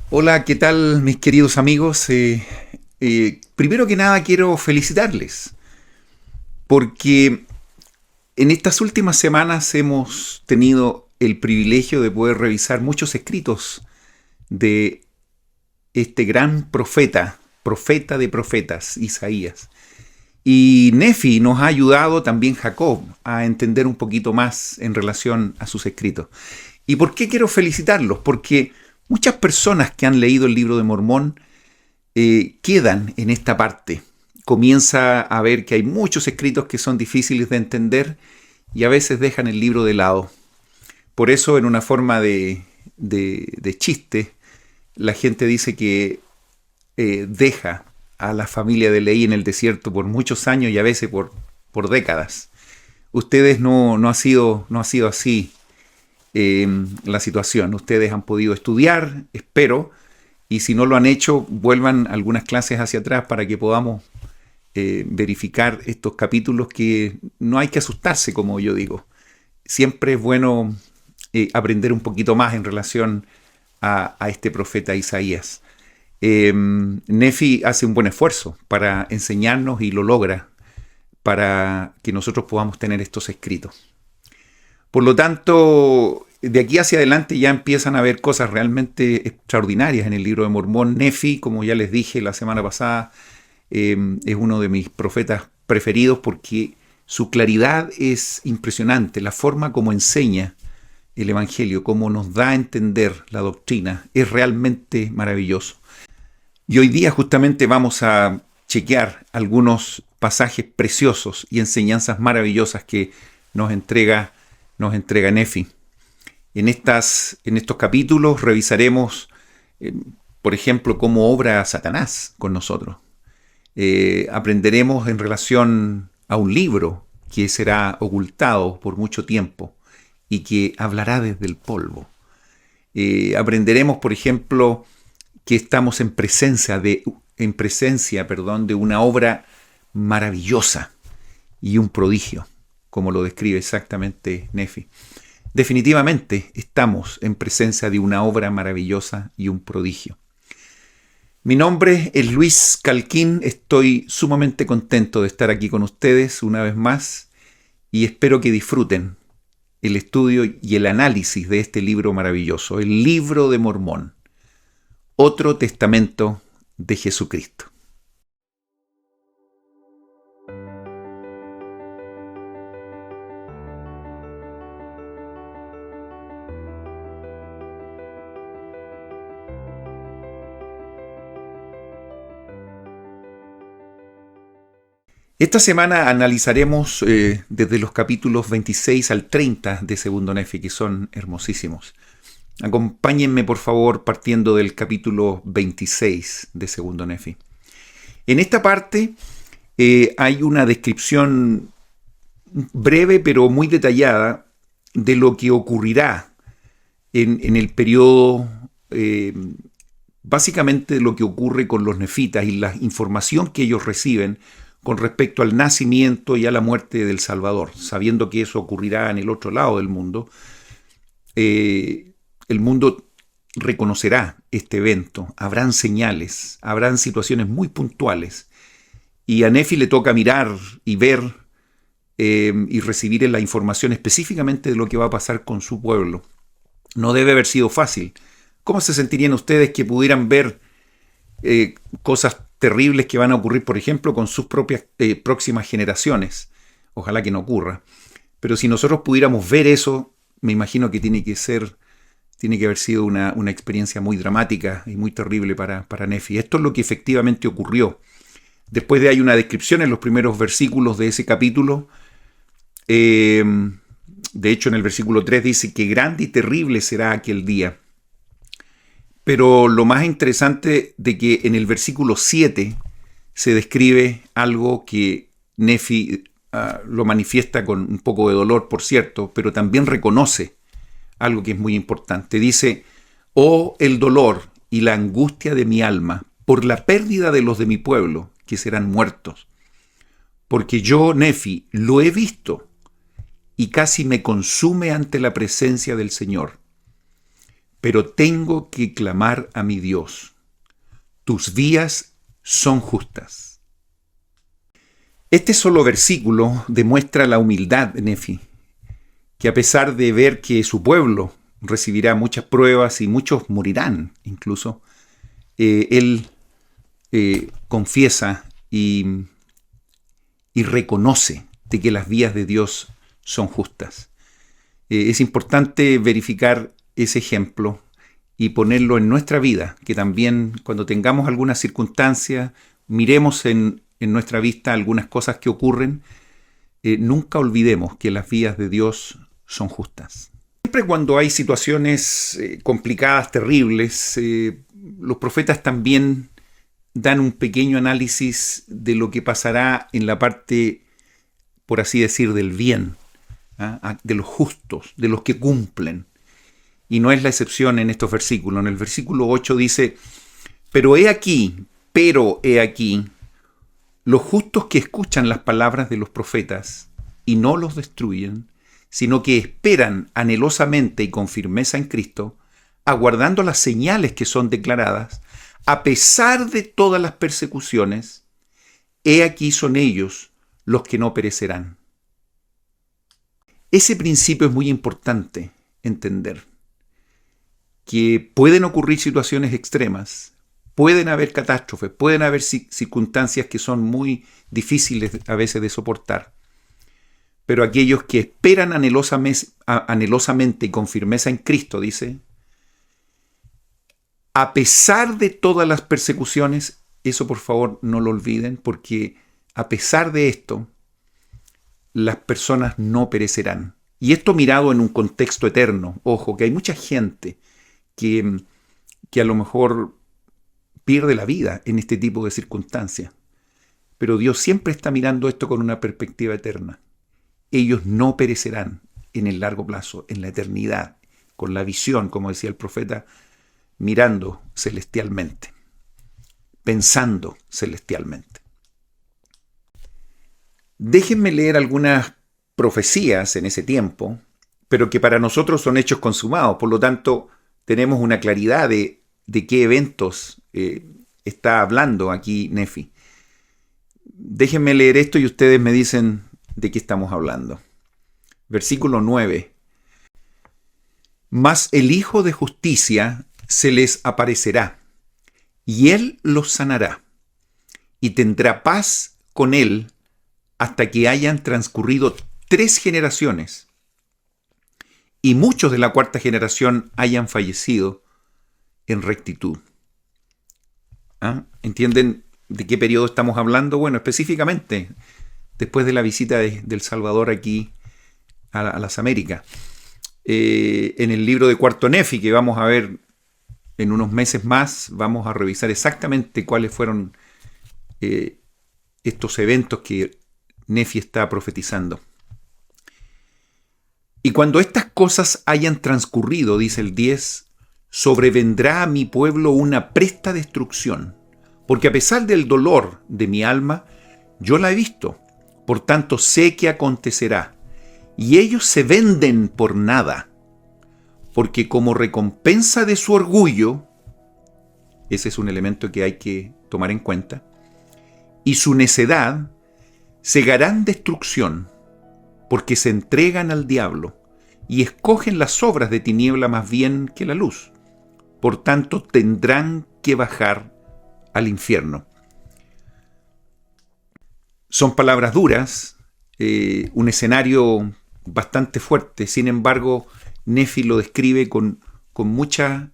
Hola, ¿qué tal mis queridos amigos? Primero que nada quiero felicitarles porque en estas últimas semanas hemos tenido el privilegio de poder revisar muchos escritos de este gran profeta, profeta de profetas, Isaías. Y Nefi nos ha ayudado también Jacob a entender un poquito más en relación a sus escritos. ¿Y por qué quiero felicitarlos? Porque muchas personas que han leído el libro de Mormón quedan en esta parte. Comienza a ver que hay muchos escritos que son difíciles de entender y a veces dejan el libro de lado. Por eso, en una forma de chiste, la gente dice que deja a la familia de Leí en el desierto por muchos años y a veces por décadas. Ustedes no ha sido así la situación. Ustedes han podido estudiar, espero, y si no lo han hecho, vuelvan algunas clases hacia atrás para que podamos verificar estos capítulos que no hay que asustarse, como yo digo. Siempre es bueno aprender un poquito más en relación a este profeta Isaías. Nefi hace un buen esfuerzo para enseñarnos y lo logra para que nosotros podamos tener estos escritos. Por lo tanto, de aquí hacia adelante ya empiezan a haber cosas realmente extraordinarias en el libro de Mormón. Nefi, como ya les dije la semana pasada, es uno de mis profetas preferidos porque su claridad es impresionante. La forma como enseña el Evangelio, como nos da a entender la doctrina, es realmente maravilloso. Y hoy día justamente vamos a chequear algunos pasajes preciosos y enseñanzas maravillosas que nos entrega Nefi. En estos capítulos revisaremos, por ejemplo, cómo obra Satanás con nosotros. Aprenderemos en relación a un libro que será ocultado por mucho tiempo y que hablará desde el polvo. Aprenderemos, por ejemplo, que estamos en presencia de una obra maravillosa y un prodigio, como lo describe exactamente Nefi. Definitivamente estamos en presencia de una obra maravillosa y un prodigio. Mi nombre es Luis Calquín, estoy sumamente contento de estar aquí con ustedes una vez más y espero que disfruten el estudio y el análisis de este libro maravilloso, el Libro de Mormón, otro testamento de Jesucristo. Esta semana analizaremos desde los capítulos 26 al 30 de Segundo Nefi, que son hermosísimos. Acompáñenme, por favor, partiendo del capítulo 26 de Segundo Nefi. En esta parte hay una descripción breve pero muy detallada de lo que ocurrirá en el periodo, básicamente lo que ocurre con los nefitas y la información que ellos reciben con respecto al nacimiento y a la muerte del Salvador, sabiendo que eso ocurrirá en el otro lado del mundo. El mundo reconocerá este evento, habrán señales, habrán situaciones muy puntuales, y a Nefi le toca mirar y ver y recibir la información específicamente de lo que va a pasar con su pueblo. No debe haber sido fácil. ¿Cómo se sentirían ustedes que pudieran ver cosas terribles que van a ocurrir, por ejemplo, con sus propias próximas generaciones? Ojalá que no ocurra. Pero si nosotros pudiéramos ver eso, me imagino que tiene que haber sido una experiencia muy dramática y muy terrible para Nefi. Esto es lo que efectivamente ocurrió. Después hay una descripción en los primeros versículos de ese capítulo. De hecho, en el versículo 3 dice que grande y terrible será aquel día. Pero lo más interesante de que en el versículo 7 se describe algo que Nefi lo manifiesta con un poco de dolor, por cierto, pero también reconoce algo que es muy importante. Dice: oh, el dolor y la angustia de mi alma por la pérdida de los de mi pueblo, que serán muertos. Porque yo, Nefi, lo he visto y casi me consume ante la presencia del Señor. pero tengo que clamar a mi Dios. Tus vías son justas. Este solo versículo demuestra la humildad de Nefi, que a pesar de ver que su pueblo recibirá muchas pruebas y muchos morirán incluso, él confiesa y reconoce de que las vías de Dios son justas. Es importante verificar ese ejemplo y ponerlo en nuestra vida, que también cuando tengamos alguna circunstancia, miremos en nuestra vista algunas cosas que ocurren, nunca olvidemos que las vías de Dios son justas. Siempre cuando hay situaciones complicadas, terribles, los profetas también dan un pequeño análisis de lo que pasará en la parte, por así decir, del bien, de los justos, de los que cumplen. Y no es la excepción en estos versículos. En el versículo 8 dice, pero he aquí, los justos que escuchan las palabras de los profetas y no los destruyen, sino que esperan anhelosamente y con firmeza en Cristo, aguardando las señales que son declaradas, a pesar de todas las persecuciones, he aquí son ellos los que no perecerán. Ese principio es muy importante entender, que pueden ocurrir situaciones extremas, pueden haber catástrofes, pueden haber circunstancias que son muy difíciles a veces de soportar, pero aquellos que esperan anhelosamente y con firmeza en Cristo, dice, a pesar de todas las persecuciones, eso por favor no lo olviden, porque a pesar de esto, las personas no perecerán. Y esto mirado en un contexto eterno. Ojo, que hay mucha gente que a lo mejor pierde la vida en este tipo de circunstancias. Pero Dios siempre está mirando esto con una perspectiva eterna. Ellos no perecerán en el largo plazo, en la eternidad, con la visión, como decía el profeta, mirando celestialmente, pensando celestialmente. Déjenme leer algunas profecías en ese tiempo, pero que para nosotros son hechos consumados. Por lo tanto, tenemos una claridad de qué eventos está hablando aquí Nefi. Déjenme leer esto y ustedes me dicen de qué estamos hablando. Versículo 9. Mas el Hijo de Justicia se les aparecerá, y Él los sanará, y tendrá paz con Él hasta que hayan transcurrido 3 generaciones, y muchos de la 4ª generación hayan fallecido en rectitud. ¿Entienden de qué periodo estamos hablando? Bueno, específicamente después de la visita del Salvador aquí a las Américas. En el libro de Cuarto Nefi, que vamos a ver en unos meses más, vamos a revisar exactamente cuáles fueron estos eventos que Nefi está profetizando. Y cuando estas cosas hayan transcurrido, dice el 10, sobrevendrá a mi pueblo una presta destrucción, porque a pesar del dolor de mi alma, yo la he visto, por tanto sé que acontecerá, y ellos se venden por nada, porque como recompensa de su orgullo, ese es un elemento que hay que tomar en cuenta, y su necedad, segarán destrucción, porque se entregan al diablo y escogen las obras de tiniebla más bien que la luz. Por tanto, tendrán que bajar al infierno. Son palabras duras, un escenario bastante fuerte. Sin embargo, Nefi lo describe con mucha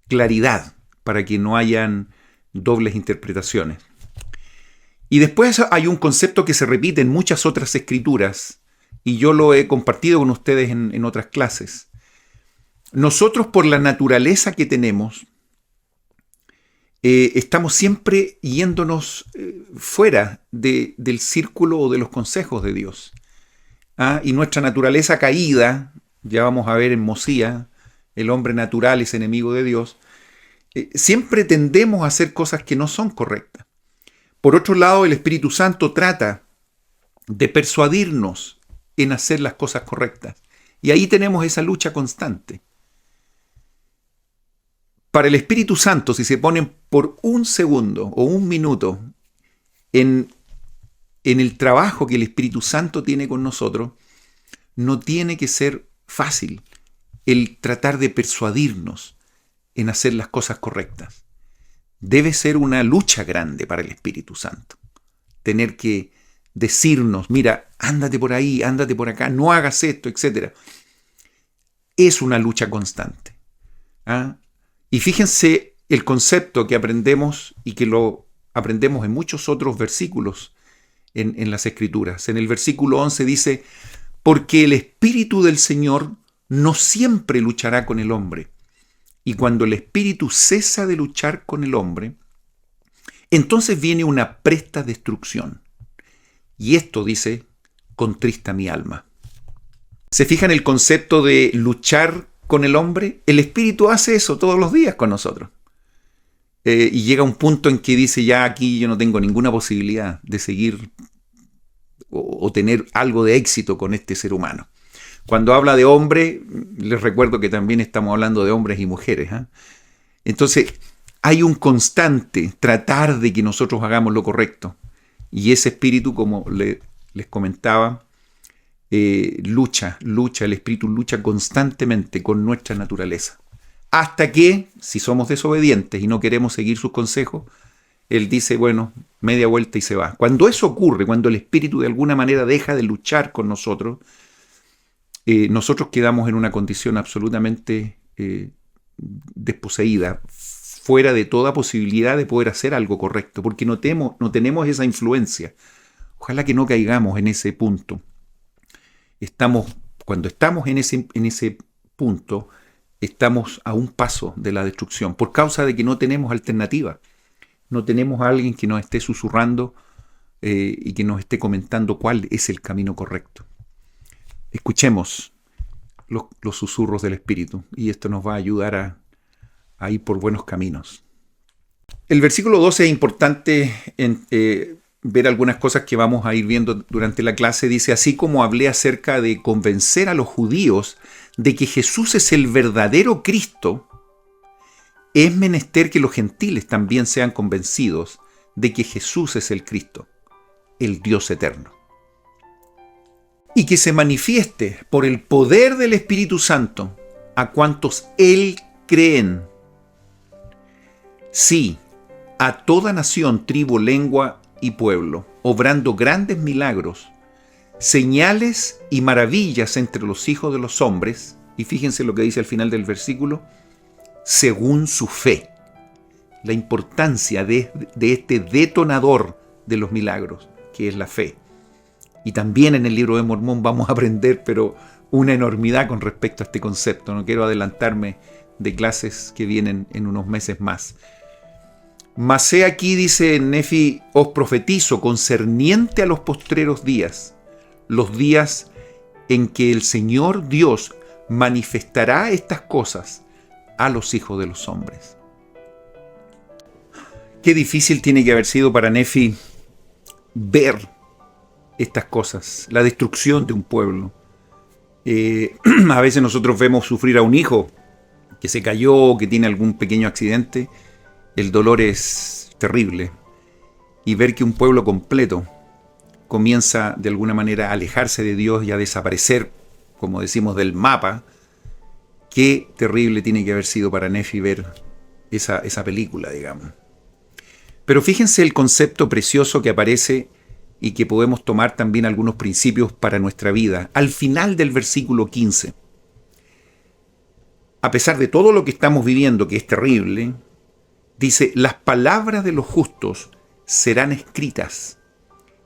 claridad para que no hayan dobles interpretaciones. Y después hay un concepto que se repite en muchas otras escrituras, y yo lo he compartido con ustedes en otras clases. Nosotros, por la naturaleza que tenemos, estamos siempre yéndonos fuera del círculo o de los consejos de Dios. Y nuestra naturaleza caída, ya vamos a ver en Mosías, el hombre natural es enemigo de Dios, siempre tendemos a hacer cosas que no son correctas. Por otro lado, el Espíritu Santo trata de persuadirnos en hacer las cosas correctas. Y ahí tenemos esa lucha constante. Para el Espíritu Santo, si se ponen por un segundo o un minuto en el trabajo que el Espíritu Santo tiene con nosotros, no tiene que ser fácil el tratar de persuadirnos en hacer las cosas correctas. Debe ser una lucha grande para el Espíritu Santo. Tener que decirnos, mira, ándate por ahí, ándate por acá, no hagas esto, etc. Es una lucha constante. ¿Ah? Y fíjense el concepto que aprendemos y que lo aprendemos en muchos otros versículos en las Escrituras. En el versículo 11 dice, porque el Espíritu del Señor no siempre luchará con el hombre. Y cuando el Espíritu cesa de luchar con el hombre, entonces viene una presta destrucción. Y esto, dice, contrista mi alma. ¿Se fijan el concepto de luchar con el hombre? El Espíritu hace eso todos los días con nosotros. Y llega un punto en que dice, ya aquí yo no tengo ninguna posibilidad de seguir o tener algo de éxito con este ser humano. Cuando habla de hombre, les recuerdo que también estamos hablando de hombres y mujeres. Entonces, hay un constante tratar de que nosotros hagamos lo correcto. Y ese espíritu, como les comentaba, lucha, el espíritu lucha constantemente con nuestra naturaleza. Hasta que, si somos desobedientes y no queremos seguir sus consejos, él dice, bueno, media vuelta y se va. Cuando eso ocurre, cuando el espíritu de alguna manera deja de luchar con nosotros, nosotros quedamos en una condición absolutamente desposeída, fuera de toda posibilidad de poder hacer algo correcto, porque no tenemos esa influencia. Ojalá que no caigamos en ese punto. Cuando estamos en ese punto, estamos a un paso de la destrucción, por causa de que no tenemos alternativa. No tenemos a alguien que nos esté susurrando y que nos esté comentando cuál es el camino correcto. Escuchemos los susurros del Espíritu y esto nos va a ayudar a ir por buenos caminos. El versículo 12 es importante ver algunas cosas que vamos a ir viendo durante la clase. Dice, así como hablé acerca de convencer a los judíos de que Jesús es el verdadero Cristo, es menester que los gentiles también sean convencidos de que Jesús es el Cristo, el Dios eterno. Y que se manifieste por el poder del Espíritu Santo a cuantos Él creen. Sí, a toda nación, tribu, lengua y pueblo, obrando grandes milagros, señales y maravillas entre los hijos de los hombres, y fíjense lo que dice al final del versículo, según su fe. La importancia de este detonador de los milagros, que es la fe. Y también en el libro de Mormón vamos a aprender, pero una enormidad con respecto a este concepto. No quiero adelantarme de clases que vienen en unos meses más. Mas he aquí, dice Nefi, os profetizo concerniente a los postreros días, los días en que el Señor Dios manifestará estas cosas a los hijos de los hombres. Qué difícil tiene que haber sido para Nefi ver estas cosas, la destrucción de un pueblo. A veces nosotros vemos sufrir a un hijo que se cayó, que tiene algún pequeño accidente. El dolor es terrible. Y ver que un pueblo completo comienza de alguna manera a alejarse de Dios y a desaparecer, como decimos, del mapa. Qué terrible tiene que haber sido para Nefi ver esa película, digamos. Pero fíjense el concepto precioso que aparece y que podemos tomar también algunos principios para nuestra vida. Al final del versículo 15. A pesar de todo lo que estamos viviendo, que es terrible, dice, las palabras de los justos serán escritas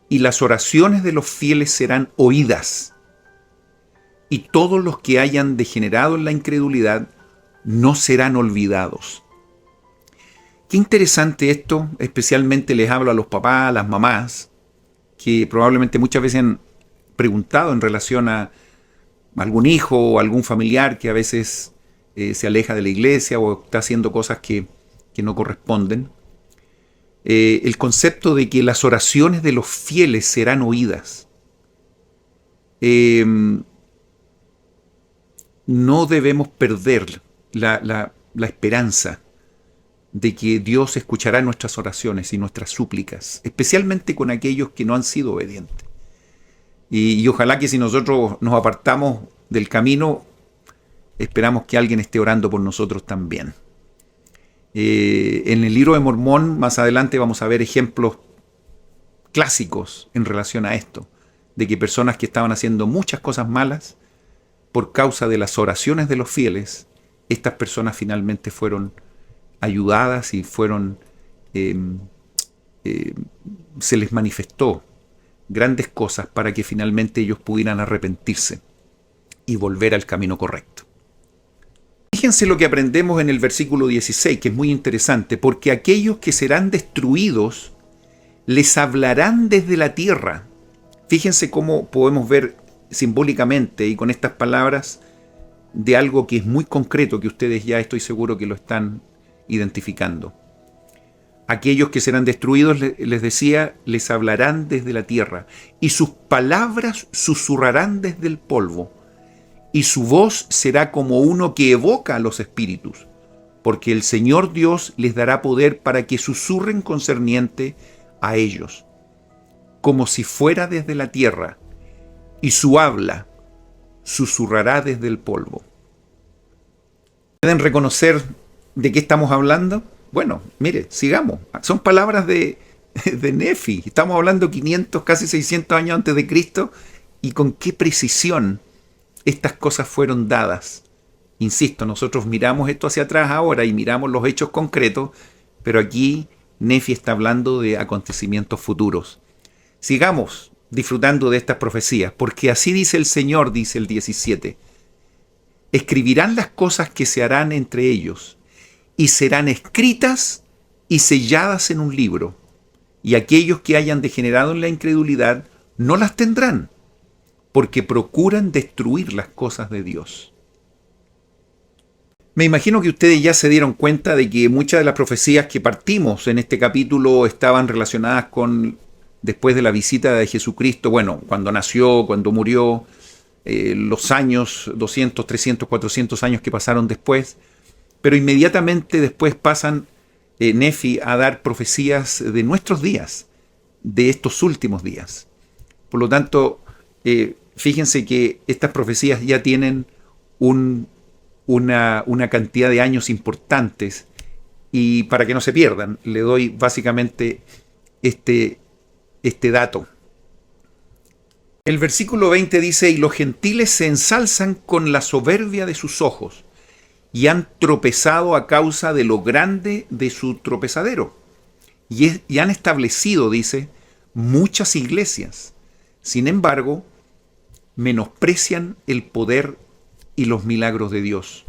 y las oraciones de los fieles serán oídas. Y todos los que hayan degenerado en la incredulidad no serán olvidados. Qué interesante esto, especialmente les hablo a los papás, a las mamás, que probablemente muchas veces han preguntado en relación a algún hijo o algún familiar que a veces se aleja de la iglesia o está haciendo cosas que no corresponden. El concepto de que las oraciones de los fieles serán oídas. No debemos perder la esperanza de que Dios escuchará nuestras oraciones y nuestras súplicas, especialmente con aquellos que no han sido obedientes. Y ojalá que si nosotros nos apartamos del camino, esperamos que alguien esté orando por nosotros también. En el libro de Mormón, más adelante vamos a ver ejemplos clásicos en relación a esto, de que personas que estaban haciendo muchas cosas malas, por causa de las oraciones de los fieles, estas personas finalmente fueron ayudadas y se les manifestó grandes cosas para que finalmente ellos pudieran arrepentirse y volver al camino correcto. Fíjense lo que aprendemos en el versículo 16, que es muy interesante, porque aquellos que serán destruidos les hablarán desde la tierra. Fíjense cómo podemos ver simbólicamente y con estas palabras de algo que es muy concreto, que ustedes ya estoy seguro que lo están identificando. Aquellos que serán destruidos, les decía, les hablarán desde la tierra, y sus palabras susurrarán desde el polvo, y su voz será como uno que evoca a los espíritus, porque el Señor Dios les dará poder para que susurren concerniente a ellos, como si fuera desde la tierra, y su habla susurrará desde el polvo. ¿Pueden reconocer de qué estamos hablando? Bueno, mire, sigamos. Son palabras de Nefi. Estamos hablando 500, casi 600 años antes de Cristo, y con qué precisión estas cosas fueron dadas. Insisto, nosotros miramos esto hacia atrás ahora y miramos los hechos concretos, pero aquí Nefi está hablando de acontecimientos futuros. Sigamos disfrutando de estas profecías, porque así dice el Señor, dice el 17. Escribirán las cosas que se harán entre ellos, y serán escritas y selladas en un libro, y aquellos que hayan degenerado en la incredulidad no las tendrán, porque procuran destruir las cosas de Dios. Me imagino que ustedes ya se dieron cuenta de que muchas de las profecías que partimos en este capítulo estaban relacionadas con después de la visita de Jesucristo, bueno, cuando nació, cuando murió, los años, 200, 300, 400 años que pasaron después, pero inmediatamente después pasan Nefi a dar profecías de nuestros días, de estos últimos días. Por lo tanto, fíjense que estas profecías ya tienen una cantidad de años importantes, y para que no se pierdan, le doy básicamente este dato. El versículo 20 dice: y los gentiles se ensalzan con la soberbia de sus ojos, y han tropezado a causa de lo grande de su tropezadero. Y han establecido, dice, muchas iglesias. Sin embargo, menosprecian el poder y los milagros de Dios.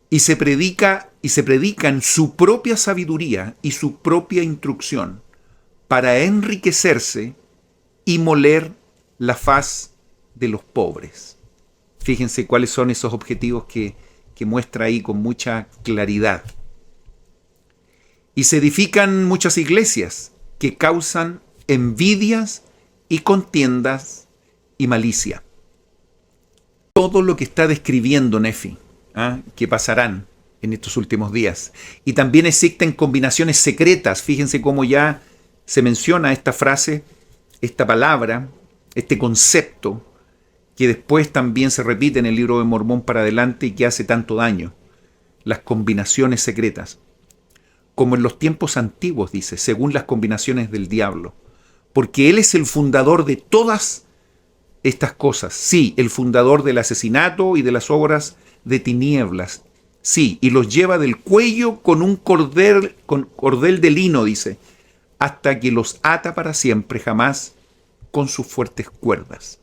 Y se predican su propia sabiduría y su propia instrucción para enriquecerse y moler la faz de los pobres. Fíjense cuáles son esos objetivos que muestra ahí con mucha claridad. Y se edifican muchas iglesias que causan envidias y contiendas y malicia. Todo lo que está describiendo Nefi, que pasarán en estos últimos días. Y también existen combinaciones secretas. Fíjense cómo ya se menciona esta frase, esta palabra, este concepto, que después también se repite en el libro de Mormón para adelante y que hace tanto daño. Las combinaciones secretas. Como en los tiempos antiguos, dice, según las combinaciones del diablo. Porque él es el fundador de todas estas cosas. Sí, el fundador del asesinato y de las obras de tinieblas. Sí, y los lleva del cuello con un cordel de lino, dice, hasta que los ata para siempre, jamás con sus fuertes cuerdas.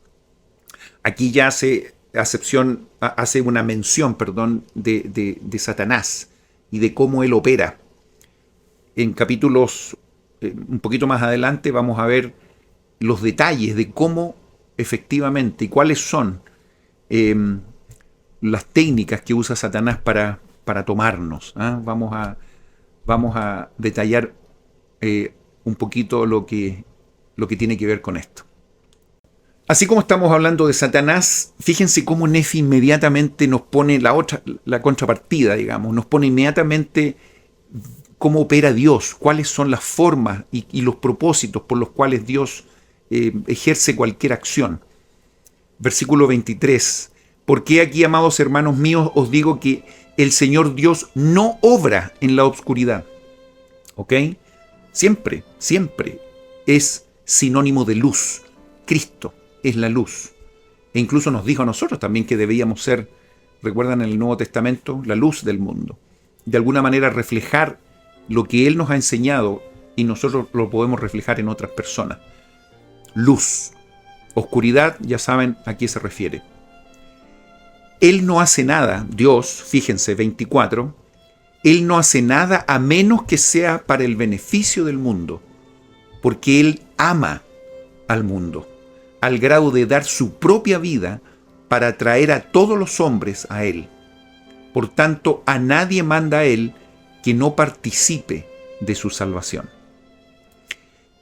Aquí ya hace una mención, de Satanás y de cómo él opera. En capítulos un poquito más adelante vamos a ver los detalles de cómo efectivamente y cuáles son las técnicas que usa Satanás para tomarnos. Vamos a detallar un poquito lo que tiene que ver con esto. Así como estamos hablando de Satanás, fíjense cómo Nefi inmediatamente nos pone la contrapartida, digamos, nos pone inmediatamente cómo opera Dios, cuáles son las formas y los propósitos por los cuales Dios ejerce cualquier acción. Versículo 23. Porque aquí, amados hermanos míos, os digo que el Señor Dios no obra en la oscuridad. ¿Ok? Siempre, siempre es sinónimo de luz. Cristo es la luz. E incluso nos dijo a nosotros también que debíamos ser, recuerdan en el Nuevo Testamento, la luz del mundo. De alguna manera reflejar lo que Él nos ha enseñado y nosotros lo podemos reflejar en otras personas. Luz. Oscuridad, ya saben a qué se refiere. Él no hace nada, Dios, fíjense, 24, Él no hace nada a menos que sea para el beneficio del mundo, porque Él ama al mundo, al grado de dar su propia vida para atraer a todos los hombres a Él. Por tanto, a nadie manda a Él que no participe de su salvación.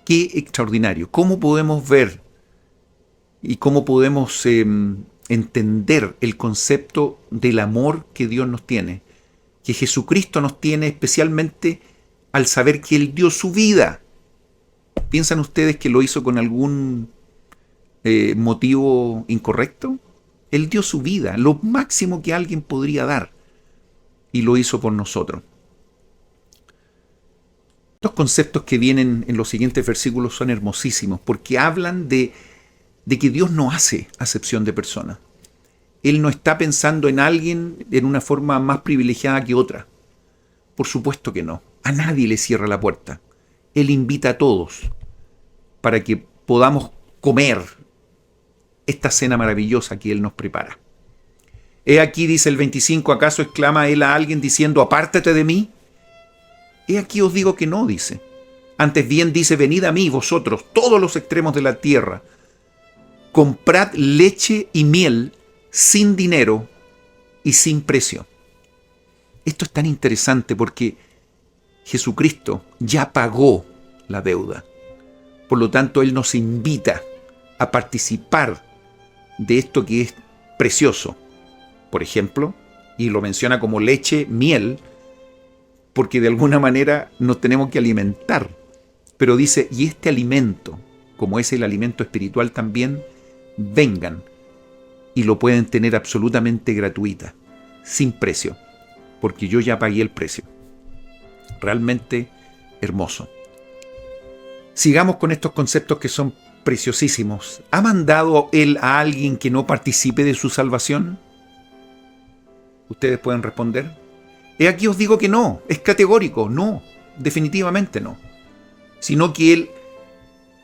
Qué extraordinario. ¿Cómo podemos ver y cómo podemos entender el concepto del amor que Dios nos tiene? Que Jesucristo nos tiene especialmente al saber que Él dio su vida. ¿Piensan ustedes que lo hizo con algún motivo incorrecto? Él dio su vida, lo máximo que alguien podría dar, y lo hizo por nosotros. Los conceptos que vienen en los siguientes versículos son hermosísimos, porque hablan de que Dios no hace acepción de personas. Él no está pensando en alguien en una forma más privilegiada que otra. Por supuesto que no. A nadie le cierra la puerta. Él invita a todos para que podamos comer esta cena maravillosa que Él nos prepara. He aquí, dice el 25, ¿acaso exclama Él a alguien diciendo, apártate de mí? He aquí os digo que no, dice. Antes bien dice, venid a mí, vosotros, todos los extremos de la tierra, comprad leche y miel sin dinero y sin precio. Esto es tan interesante porque Jesucristo ya pagó la deuda. Por lo tanto, Él nos invita a participar de esto que es precioso. Por ejemplo, y lo menciona como leche, miel, porque de alguna manera nos tenemos que alimentar. Pero dice, y este alimento, como es el alimento espiritual también, vengan y lo pueden tener absolutamente gratuita, sin precio, porque yo ya pagué el precio. Realmente hermoso. Sigamos con estos conceptos que son preciosísimos. ¿Ha mandado Él a alguien que no participe de su salvación? Ustedes pueden responder. He aquí os digo que no, es categórico, no, definitivamente no. Sino que Él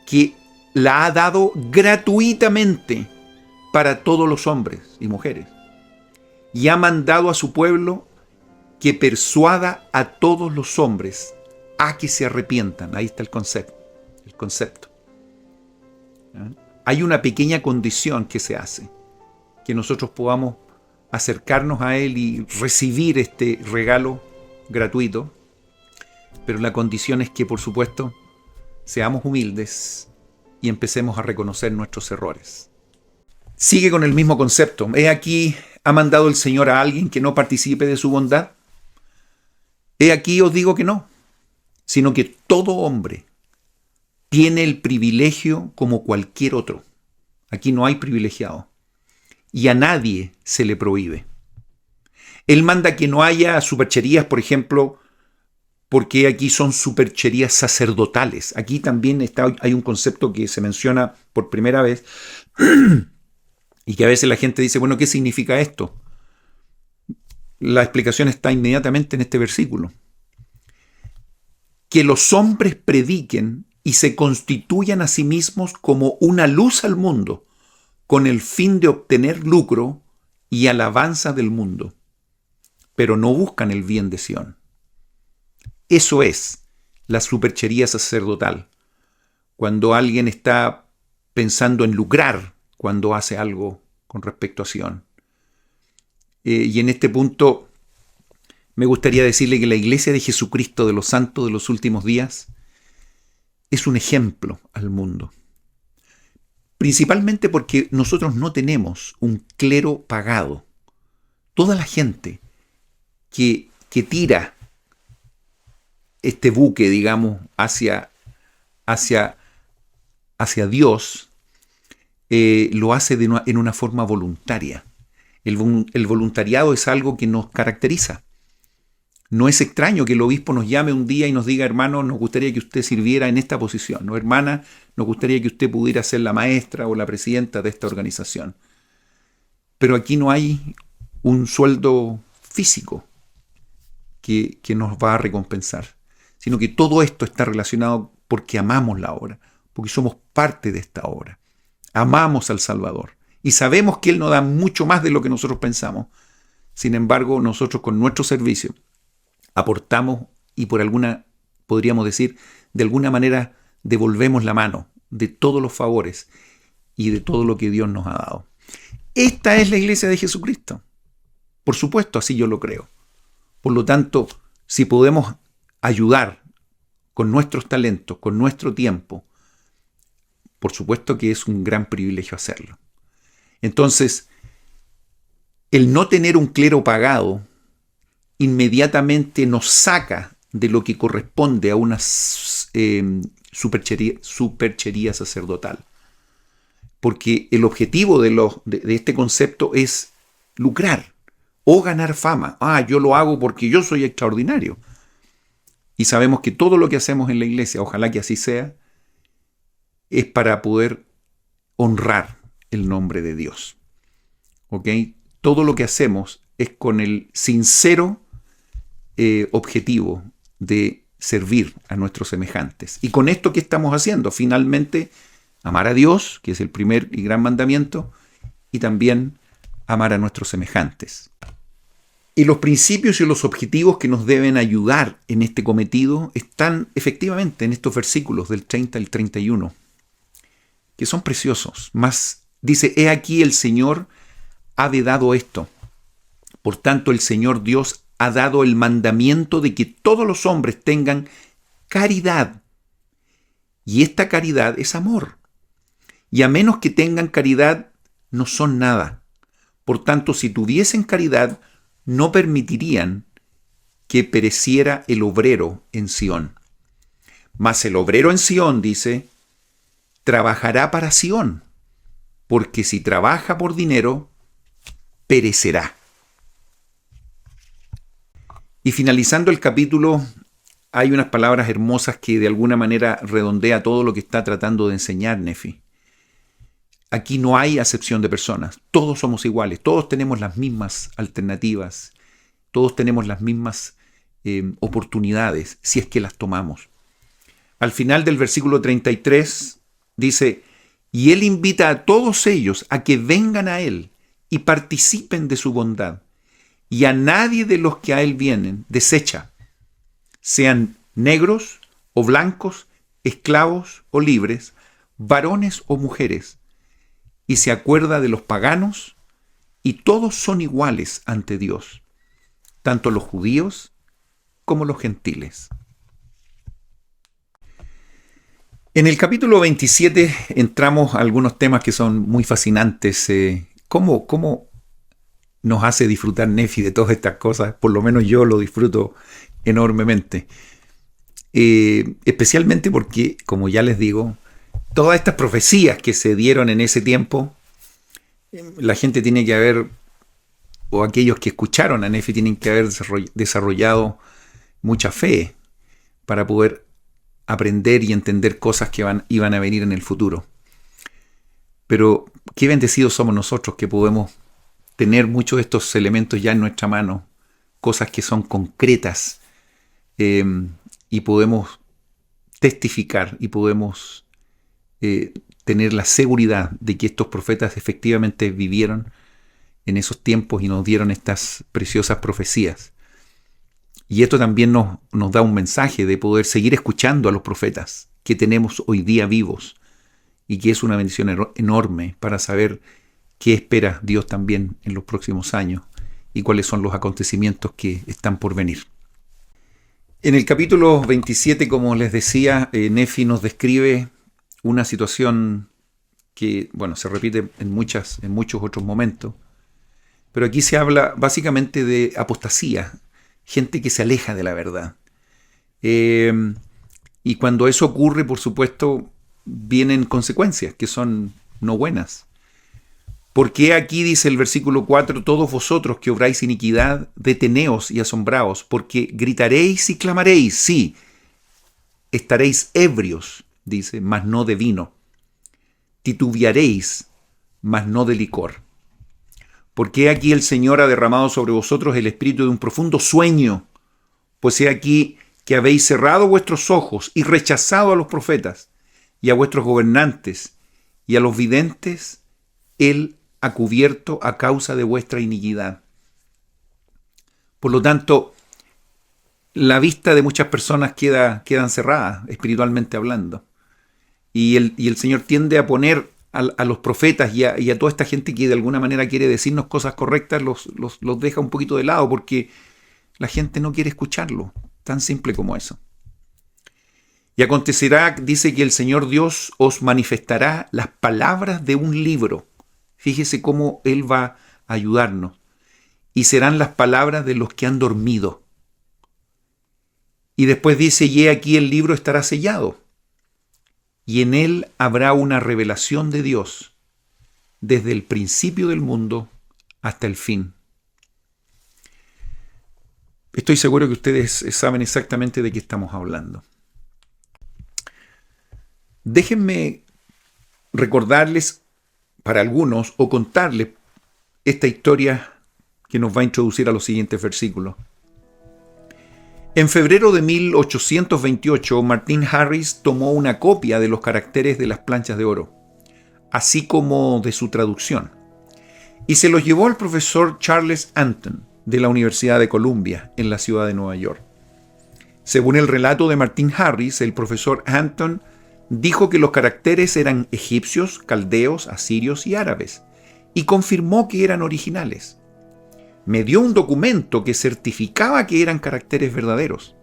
que la ha dado gratuitamente para todos los hombres y mujeres. Y ha mandado a su pueblo que persuada a todos los hombres a que se arrepientan. Ahí está el concepto. Hay una pequeña condición que se hace, que nosotros podamos acercarnos a Él y recibir este regalo gratuito, pero la condición es que, por supuesto, seamos humildes y empecemos a reconocer nuestros errores. Sigue con el mismo concepto. He aquí, ¿ha mandado el Señor a alguien que no participe de su bondad? He aquí os digo que no, sino que todo hombre tiene el privilegio como cualquier otro. Aquí no hay privilegiado. Y a nadie se le prohíbe. Él manda que no haya supercherías, por ejemplo, porque aquí son supercherías sacerdotales. Aquí también hay un concepto que se menciona por primera vez y que a veces la gente dice, bueno, ¿qué significa esto? La explicación está inmediatamente en este versículo. Que los hombres prediquen y se constituyan a sí mismos como una luz al mundo, con el fin de obtener lucro y alabanza del mundo, pero no buscan el bien de Sión. Eso es la superchería sacerdotal, cuando alguien está pensando en lucrar cuando hace algo con respecto a Sión. Y en este punto me gustaría decirle que la Iglesia de Jesucristo de los Santos de los Últimos Días es un ejemplo al mundo. Principalmente porque nosotros no tenemos un clero pagado. Toda la gente que tira este buque, digamos, hacia Dios, lo hace en una forma voluntaria. El voluntariado es algo que nos caracteriza. No es extraño que el obispo nos llame un día y nos diga: hermano, nos gustaría que usted sirviera en esta posición. No, hermana, nos gustaría que usted pudiera ser la maestra o la presidenta de esta organización. Pero aquí no hay un sueldo físico que nos va a recompensar, sino que todo esto está relacionado porque amamos la obra, porque somos parte de esta obra. Amamos al Salvador y sabemos que Él nos da mucho más de lo que nosotros pensamos. Sin embargo, nosotros con nuestro servicio aportamos y podríamos decir, de alguna manera devolvemos la mano de todos los favores y de todo lo que Dios nos ha dado. Esta es la iglesia de Jesucristo. Por supuesto, así yo lo creo. Por lo tanto, si podemos ayudar con nuestros talentos, con nuestro tiempo, por supuesto que es un gran privilegio hacerlo. Entonces, el no tener un clero pagado inmediatamente nos saca de lo que corresponde a una superchería sacerdotal. Porque el objetivo de este concepto es lucrar o ganar fama. Yo lo hago porque yo soy extraordinario. Y sabemos que todo lo que hacemos en la iglesia, ojalá que así sea, es para poder honrar el nombre de Dios. ¿Ok? Todo lo que hacemos es con el sincero objetivo de servir a nuestros semejantes. Y con esto, ¿qué estamos haciendo? Finalmente, amar a Dios, que es el primer y gran mandamiento, y también amar a nuestros semejantes. Y los principios y los objetivos que nos deben ayudar en este cometido están efectivamente en estos versículos del 30 al 31, que son preciosos. Más dice: he aquí el Señor ha vedado esto. Por tanto, el Señor Dios ha dado el mandamiento de que todos los hombres tengan caridad. Y esta caridad es amor. Y a menos que tengan caridad, no son nada. Por tanto, si tuviesen caridad, no permitirían que pereciera el obrero en Sión. Mas el obrero en Sión, dice, trabajará para Sión, porque si trabaja por dinero, perecerá. Y finalizando el capítulo, hay unas palabras hermosas que de alguna manera redondea todo lo que está tratando de enseñar Nefi. Aquí no hay acepción de personas, todos somos iguales, todos tenemos las mismas alternativas, todos tenemos las mismas oportunidades, si es que las tomamos. Al final del versículo 33 dice: y Él invita a todos ellos a que vengan a Él y participen de su bondad, y a nadie de los que a Él vienen desecha, sean negros o blancos, esclavos o libres, varones o mujeres, y se acuerda de los paganos, y todos son iguales ante Dios, tanto los judíos como los gentiles. En el capítulo 27 entramos a algunos temas que son muy fascinantes. ¿Cómo nos hace disfrutar Nefi de todas estas cosas? Por lo menos yo lo disfruto enormemente. Especialmente porque, como ya les digo, todas estas profecías que se dieron en ese tiempo, la gente tiene que haber, o aquellos que escucharon a Nefi tienen que haber desarrollado mucha fe para poder aprender y entender cosas que iban a venir en el futuro. Pero qué bendecidos somos nosotros que podemos tener muchos de estos elementos ya en nuestra mano, cosas que son concretas, y podemos testificar y podemos tener la seguridad de que estos profetas efectivamente vivieron en esos tiempos y nos dieron estas preciosas profecías. Y esto también nos da un mensaje de poder seguir escuchando a los profetas que tenemos hoy día vivos, y que es una bendición enorme para saber qué espera Dios también en los próximos años y cuáles son los acontecimientos que están por venir. En el capítulo 27, como les decía, Nefi nos describe una situación que, se repite en muchos otros momentos, pero aquí se habla básicamente de apostasía, gente que se aleja de la verdad. Y cuando eso ocurre, por supuesto, vienen consecuencias que son no buenas. Porque aquí dice el versículo 4, todos vosotros que obráis iniquidad, deteneos y asombraos, porque gritaréis y clamaréis, sí, estaréis ebrios, dice, mas no de vino. Titubearéis, mas no de licor. Porque aquí el Señor ha derramado sobre vosotros el espíritu de un profundo sueño, pues he aquí que habéis cerrado vuestros ojos y rechazado a los profetas y a vuestros gobernantes y a los videntes, Él ha cubierto a causa de vuestra iniquidad. Por lo tanto, la vista de muchas personas quedan cerradas, espiritualmente hablando. Y el Señor tiende a poner a los profetas y a toda esta gente que de alguna manera quiere decirnos cosas correctas, los deja un poquito de lado porque la gente no quiere escucharlo. Tan simple como eso. Y acontecerá, dice, que el Señor Dios os manifestará las palabras de un libro. Fíjese cómo Él va a ayudarnos. Y serán las palabras de los que han dormido. Y después dice, y he aquí el libro estará sellado. Y en él habrá una revelación de Dios desde el principio del mundo hasta el fin. Estoy seguro que ustedes saben exactamente de qué estamos hablando. Déjenme recordarles para algunos o contarles esta historia que nos va a introducir a los siguientes versículos. En febrero de 1828, Martin Harris tomó una copia de los caracteres de las planchas de oro, así como de su traducción, y se los llevó al profesor Charles Anton de la Universidad de Columbia en la ciudad de Nueva York. Según el relato de Martin Harris, el profesor Anton dijo que los caracteres eran egipcios, caldeos, asirios y árabes, y confirmó que eran originales. Me dio un documento que certificaba que eran caracteres verdaderos.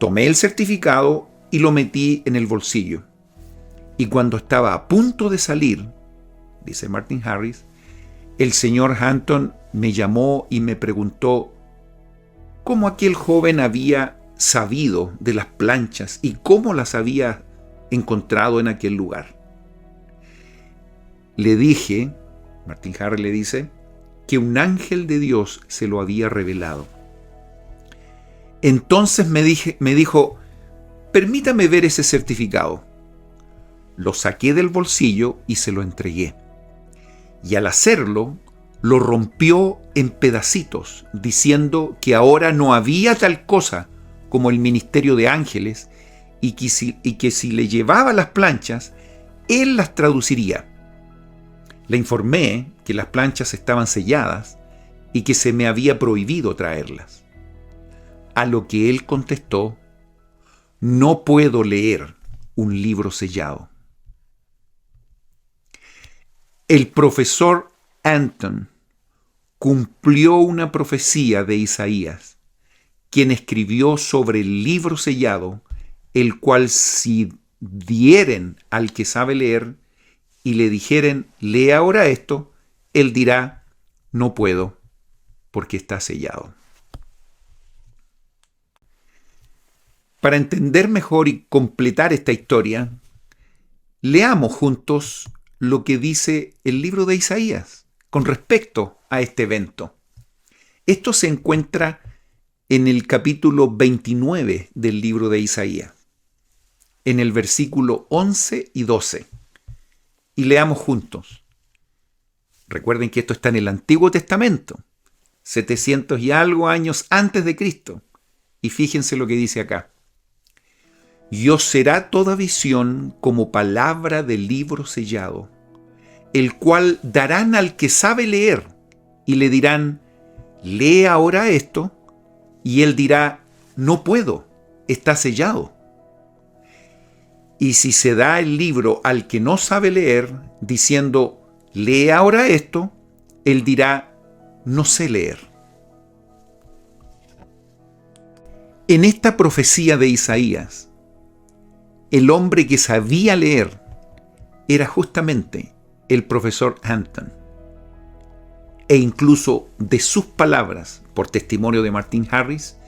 Tomé el certificado y lo metí en el bolsillo. Y cuando estaba a punto de salir, dice Martin Harris, el señor Anton me llamó y me preguntó cómo aquel joven había sabido de las planchas y cómo las había encontrado en aquel lugar. Le dije, Martin Harris le dice, que un ángel de Dios se lo había revelado. Entonces me dijo, permítame ver ese certificado. Lo saqué del bolsillo y se lo entregué. Y al hacerlo, lo rompió en pedacitos, diciendo que ahora no había tal cosa como el ministerio de ángeles y que si le llevaba las planchas, él las traduciría. Le informé que las planchas estaban selladas y que se me había prohibido traerlas. A lo que él contestó, no puedo leer un libro sellado. El profesor Anton cumplió una profecía de Isaías, quien escribió sobre el libro sellado, el cual si dieren al que sabe leer y le dijeren, lee ahora esto, él dirá, no puedo, porque está sellado. Para entender mejor y completar esta historia, leamos juntos lo que dice el libro de Isaías con respecto a este evento. Esto se encuentra en el capítulo 29 del libro de Isaías, en el versículo 11 y 12. Y leamos juntos. Recuerden que esto está en el Antiguo Testamento, 700 y algo años antes de Cristo. Y fíjense lo que dice acá. Y os será toda visión como palabra del libro sellado, el cual darán al que sabe leer, y le dirán, lee ahora esto, y él dirá, no puedo, está sellado. Y si se da el libro al que no sabe leer, diciendo, lee ahora esto, él dirá, no sé leer. En esta profecía de Isaías, el hombre que sabía leer era justamente el profesor Anton. E incluso de sus palabras, por testimonio de Martin Harris,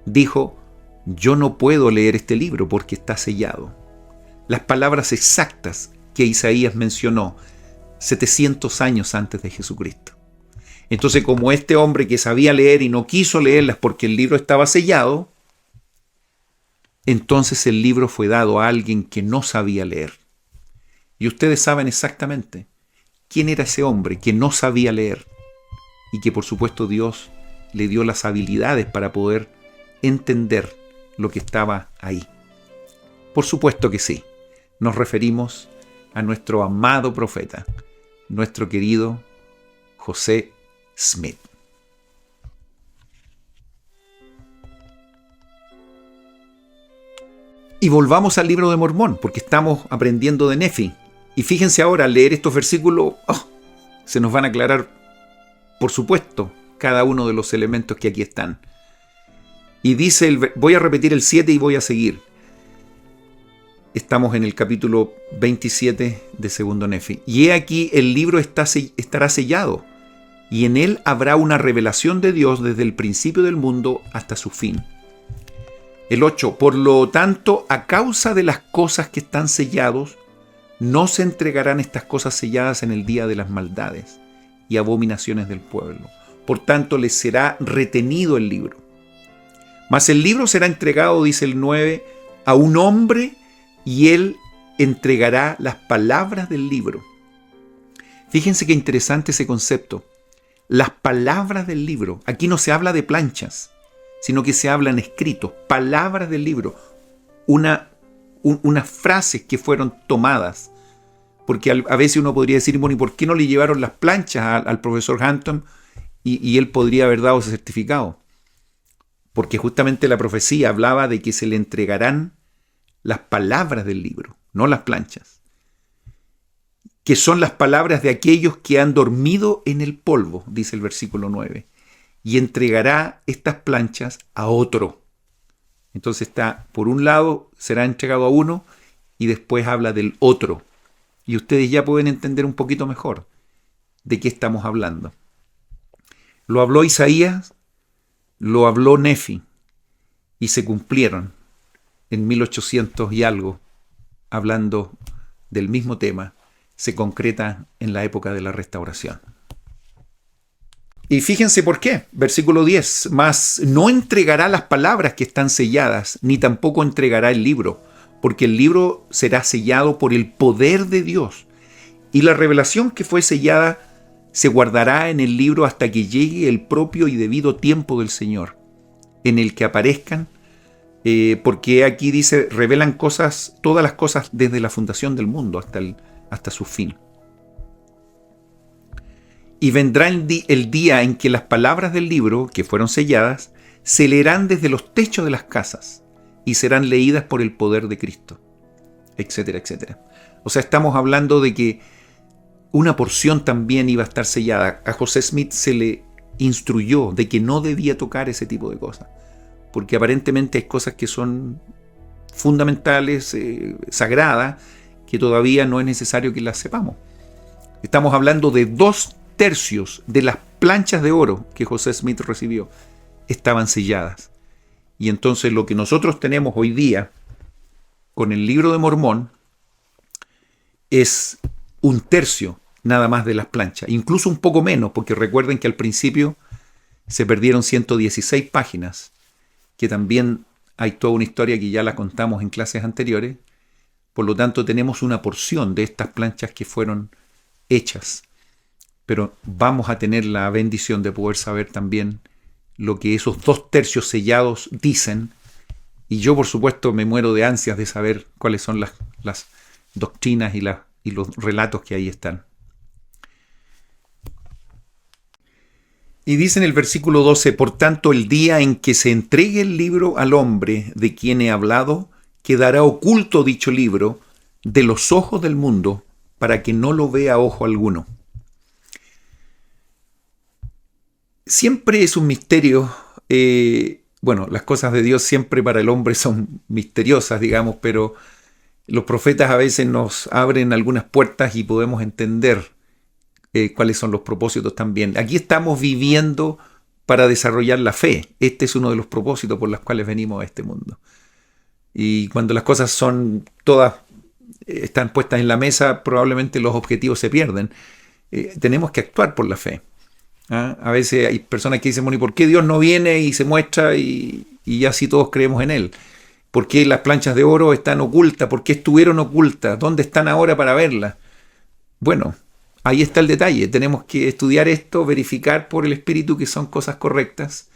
dijo, yo no puedo leer este libro porque está sellado. Las palabras exactas que Isaías mencionó 700 años antes de Jesucristo. Entonces, como este hombre que sabía leer y no quiso leerlas porque el libro estaba sellado, entonces el libro fue dado a alguien que no sabía leer. Y ustedes saben exactamente quién era ese hombre que no sabía leer y que por supuesto Dios le dio las habilidades para poder entender lo que estaba ahí. Por supuesto que sí. Nos referimos a nuestro amado profeta, nuestro querido José Smith. Y volvamos al libro de Mormón, porque estamos aprendiendo de Nefi. Y fíjense ahora, al leer estos versículos, se nos van a aclarar, por supuesto, cada uno de los elementos que aquí están. Y dice, voy a repetir el 7 y voy a seguir. Estamos en el capítulo 27 de Segundo Nefi. Y he aquí, el libro estará sellado, y en él habrá una revelación de Dios desde el principio del mundo hasta su fin. El 8. Por lo tanto, a causa de las cosas que están sellados, no se entregarán estas cosas selladas en el día de las maldades y abominaciones del pueblo. Por tanto, les será retenido el libro. Mas el libro será entregado, dice el 9, a un hombre, y él entregará las palabras del libro. Fíjense qué interesante ese concepto. Las palabras del libro. Aquí no se habla de planchas, sino que se habla en escritos. Palabras del libro. Unas frases que fueron tomadas. Porque a veces uno podría decir, bueno, ¿y por qué no le llevaron las planchas al profesor Hampton? Y él podría haber dado ese certificado. Porque justamente la profecía hablaba de que se le entregarán las palabras del libro, no las planchas, que son las palabras de aquellos que han dormido en el polvo, dice el versículo 9, y entregará estas planchas a otro. Entonces está, por un lado, será entregado a uno, y después habla del otro. Y ustedes ya pueden entender un poquito mejor de qué estamos hablando. Lo habló Isaías, lo habló Nefi, y se cumplieron en 1800 y algo, hablando del mismo tema, se concreta en la época de la restauración. Y fíjense por qué. Versículo 10. Mas no entregará las palabras que están selladas, ni tampoco entregará el libro, porque el libro será sellado por el poder de Dios. Y la revelación que fue sellada se guardará en el libro hasta que llegue el propio y debido tiempo del Señor, en el que aparezcan, porque aquí dice, revelan cosas, todas las cosas desde la fundación del mundo hasta su fin. Y vendrá el día en que las palabras del libro, que fueron selladas, se leerán desde los techos de las casas y serán leídas por el poder de Cristo, etcétera, etcétera. O sea, estamos hablando de que una porción también iba a estar sellada. A José Smith se le instruyó de que no debía tocar ese tipo de cosas, porque aparentemente hay cosas que son fundamentales, sagradas, que todavía no es necesario que las sepamos. Estamos hablando de 2/3 de las planchas de oro que José Smith recibió estaban selladas. Y entonces lo que nosotros tenemos hoy día con el libro de Mormón es 1/3 nada más de las planchas, incluso un poco menos, porque recuerden que al principio se perdieron 116 páginas, que también hay toda una historia que ya la contamos en clases anteriores. Por lo tanto, tenemos una porción de estas planchas que fueron hechas, pero vamos a tener la bendición de poder saber también lo que esos 2/3 sellados dicen, y yo por supuesto me muero de ansias de saber cuáles son las doctrinas y los relatos que ahí están. Y dice en el versículo 12, por tanto el día en que se entregue el libro al hombre de quien he hablado, quedará oculto dicho libro de los ojos del mundo para que no lo vea ojo alguno. Siempre es un misterio, las cosas de Dios siempre para el hombre son misteriosas, digamos, pero los profetas a veces nos abren algunas puertas y podemos entender cuáles son los propósitos también. Aquí estamos viviendo para desarrollar la fe. Este es uno de los propósitos por los cuales venimos a este mundo. Y cuando las cosas son todas, están puestas en la mesa, probablemente los objetivos se pierden. Tenemos que actuar por la fe. ¿Ah? A veces hay personas que dicen, bueno, ¿y por qué Dios no viene y se muestra y así todos creemos en Él? ¿Por qué las planchas de oro están ocultas? ¿Por qué estuvieron ocultas? ¿Dónde están ahora para verlas? Bueno, ahí está el detalle. Tenemos que estudiar esto, verificar por el Espíritu que son cosas correctas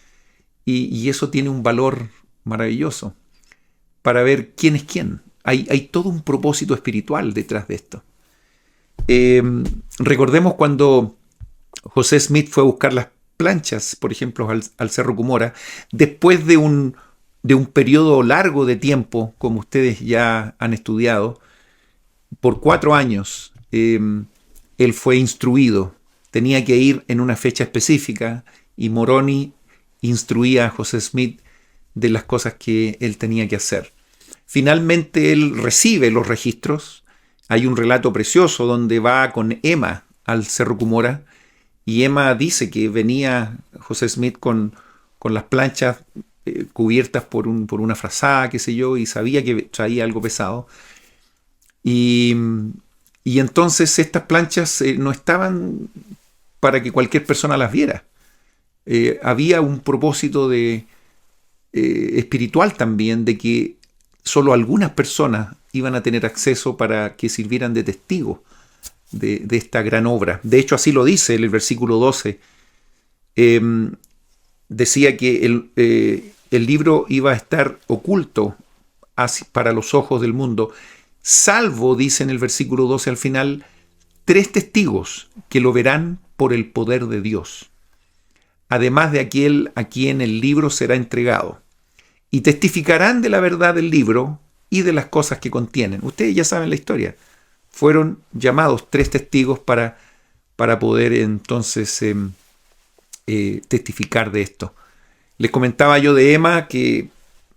y eso tiene un valor maravilloso para ver quién es quién. Hay todo un propósito espiritual detrás de esto. Recordemos cuando José Smith fue a buscar las planchas, por ejemplo, al Cerro Cumora, después de un periodo largo de tiempo, como ustedes ya han estudiado, por 4 años, él fue instruido. Tenía que ir en una fecha específica y Moroni instruía a José Smith de las cosas que él tenía que hacer. Finalmente él recibe los registros. Hay un relato precioso donde va con Emma al Cerro Cumora y Emma dice que venía José Smith con las planchas cubiertas por una frazada, qué sé yo, y sabía que traía algo pesado. Y entonces estas planchas no estaban para que cualquier persona las viera. Había un propósito espiritual también, de que solo algunas personas iban a tener acceso para que sirvieran de testigos de esta gran obra. De hecho, así lo dice en el versículo 12. Decía que el libro iba a estar oculto para los ojos del mundo, salvo, dice en el versículo 12 al final, 3 testigos que lo verán por el poder de Dios, además de aquel a quien el libro será entregado, y testificarán de la verdad del libro y de las cosas que contienen. Ustedes ya saben la historia. Fueron llamados 3 testigos para poder entonces testificar de esto. Les comentaba yo de Emma que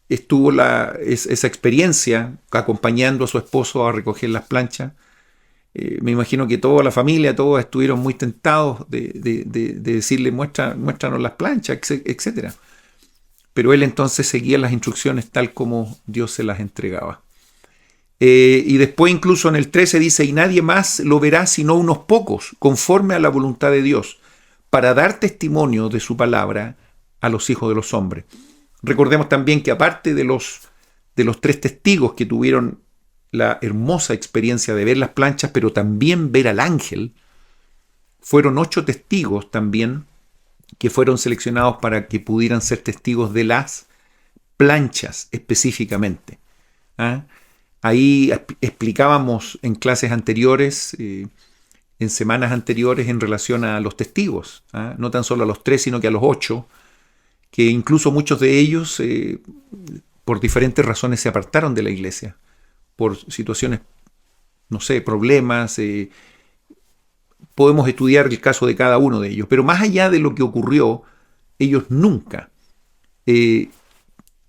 estuvo esa experiencia acompañando a su esposo a recoger las planchas. Me imagino que toda la familia, todos estuvieron muy tentados de decirle muéstranos las planchas, etc. Pero él entonces seguía las instrucciones tal como Dios se las entregaba. Y después incluso en el 13 dice, y nadie más lo verá sino unos pocos, conforme a la voluntad de Dios, para dar testimonio de su palabra a los hijos de los hombres. Recordemos también que aparte de los 3 testigos que tuvieron la hermosa experiencia de ver las planchas, pero también ver al ángel, fueron 8 testigos también que fueron seleccionados para que pudieran ser testigos de las planchas específicamente. ¿Ah? Ahí explicábamos en clases anteriores, en semanas anteriores, en relación a los testigos, ¿ah? No tan solo a los 3, sino que a los 8, que incluso muchos de ellos, por diferentes razones, se apartaron de la iglesia, por situaciones, no sé, problemas. Podemos estudiar el caso de cada uno de ellos, pero más allá de lo que ocurrió, ellos nunca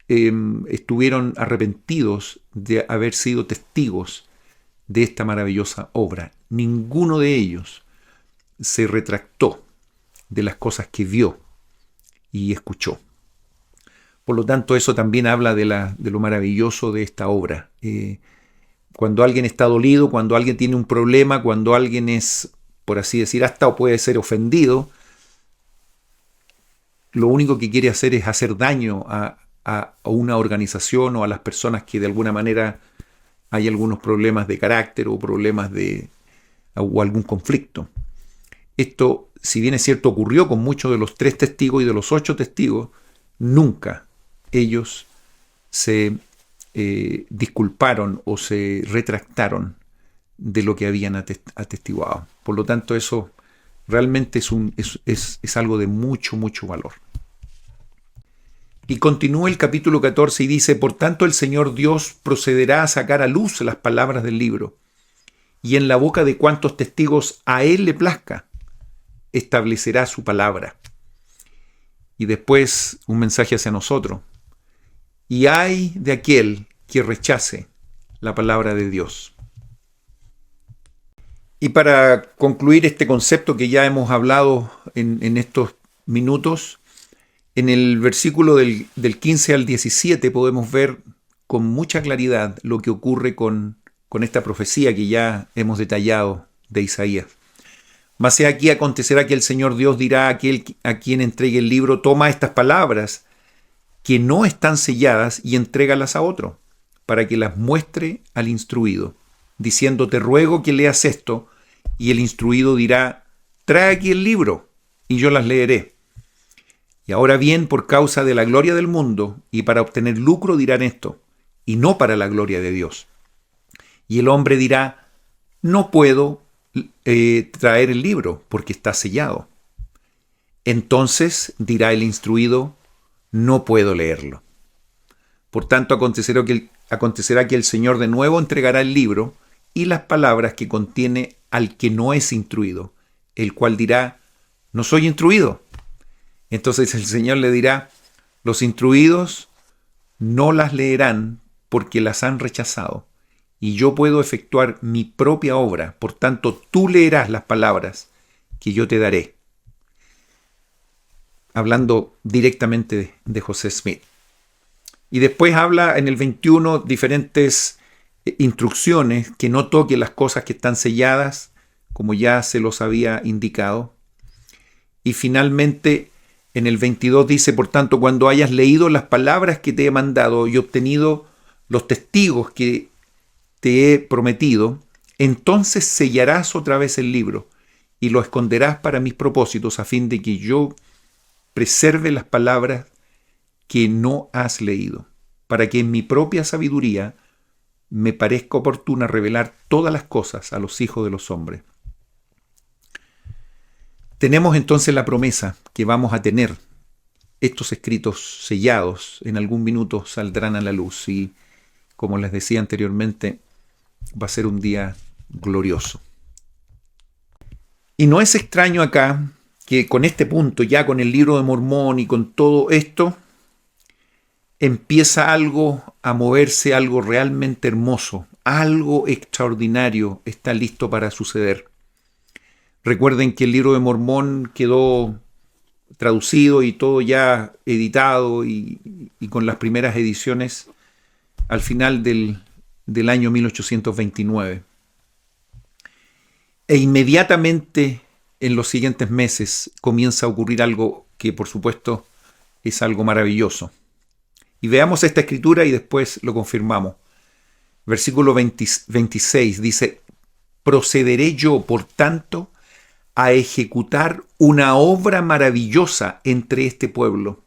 estuvieron arrepentidos de haber sido testigos de esta maravillosa obra. Ninguno de ellos se retractó de las cosas que vio y escuchó. Por lo tanto, eso también habla de lo maravilloso de esta obra. Cuando alguien está dolido, cuando alguien tiene un problema, cuando alguien es, por así decir, hasta o puede ser ofendido, lo único que quiere hacer es hacer daño a una organización o a las personas que de alguna manera hay algunos problemas de carácter o problemas o algún conflicto. Esto, si bien es cierto, ocurrió con muchos de los 3 testigos y de los 8 testigos, nunca ellos se disculparon o se retractaron de lo que habían atestiguado. Por lo tanto, eso realmente es algo de mucho, mucho valor. Y continúa el capítulo 14 y dice, por tanto el Señor Dios procederá a sacar a luz las palabras del libro, y en la boca de cuantos testigos a Él le plazca, establecerá su palabra. Y después un mensaje hacia nosotros. Y ay de aquel que rechace la palabra de Dios. Y para concluir este concepto que ya hemos hablado en estos minutos, En el versículo del 15 al 17 podemos ver con mucha claridad lo que ocurre con esta profecía que ya hemos detallado de Isaías. Mas he aquí acontecerá que el Señor Dios dirá a aquel a quien entregue el libro: toma estas palabras que no están selladas y entrégalas a otro, para que las muestre al instruido, diciendo: te ruego que leas esto. Y el instruido dirá: trae aquí el libro, y yo las leeré. Y ahora bien, por causa de la gloria del mundo y para obtener lucro dirán esto, y no para la gloria de Dios. Y el hombre dirá: no puedo traer el libro, porque está sellado. Entonces dirá el instruido: no puedo leerlo. Por tanto, acontecerá que el Señor de nuevo entregará el libro y las palabras que contiene al que no es instruido, el cual dirá: no soy instruido. Entonces el Señor le dirá: los instruidos no las leerán porque las han rechazado, y yo puedo efectuar mi propia obra. Por tanto, tú leerás las palabras que yo te daré. Hablando directamente de José Smith. Y después habla en el 21 diferentes instrucciones: que no toque las cosas que están selladas, como ya se los había indicado. Y finalmente en el 22 dice: por tanto, cuando hayas leído las palabras que te he mandado y obtenido los testigos que te he prometido, entonces sellarás otra vez el libro y lo esconderás para mis propósitos, a fin de que yo preserve las palabras que no has leído, para que en mi propia sabiduría me parezca oportuna revelar todas las cosas a los hijos de los hombres. Tenemos entonces la promesa que vamos a tener estos escritos sellados, en algún minuto saldrán a la luz, y como les decía anteriormente, va a ser un día glorioso. Y no es extraño acá que con este punto, ya con el libro de Mormón y con todo esto, empieza algo a moverse, algo realmente hermoso, algo extraordinario está listo para suceder. Recuerden que el libro de Mormón quedó traducido y todo ya editado y con las primeras ediciones al final del año 1829. E inmediatamente en los siguientes meses comienza a ocurrir algo que por supuesto es algo maravilloso. Y veamos esta escritura y después lo confirmamos. Versículo 26 dice: procederé yo, por tanto, a ejecutar una obra maravillosa entre este pueblo.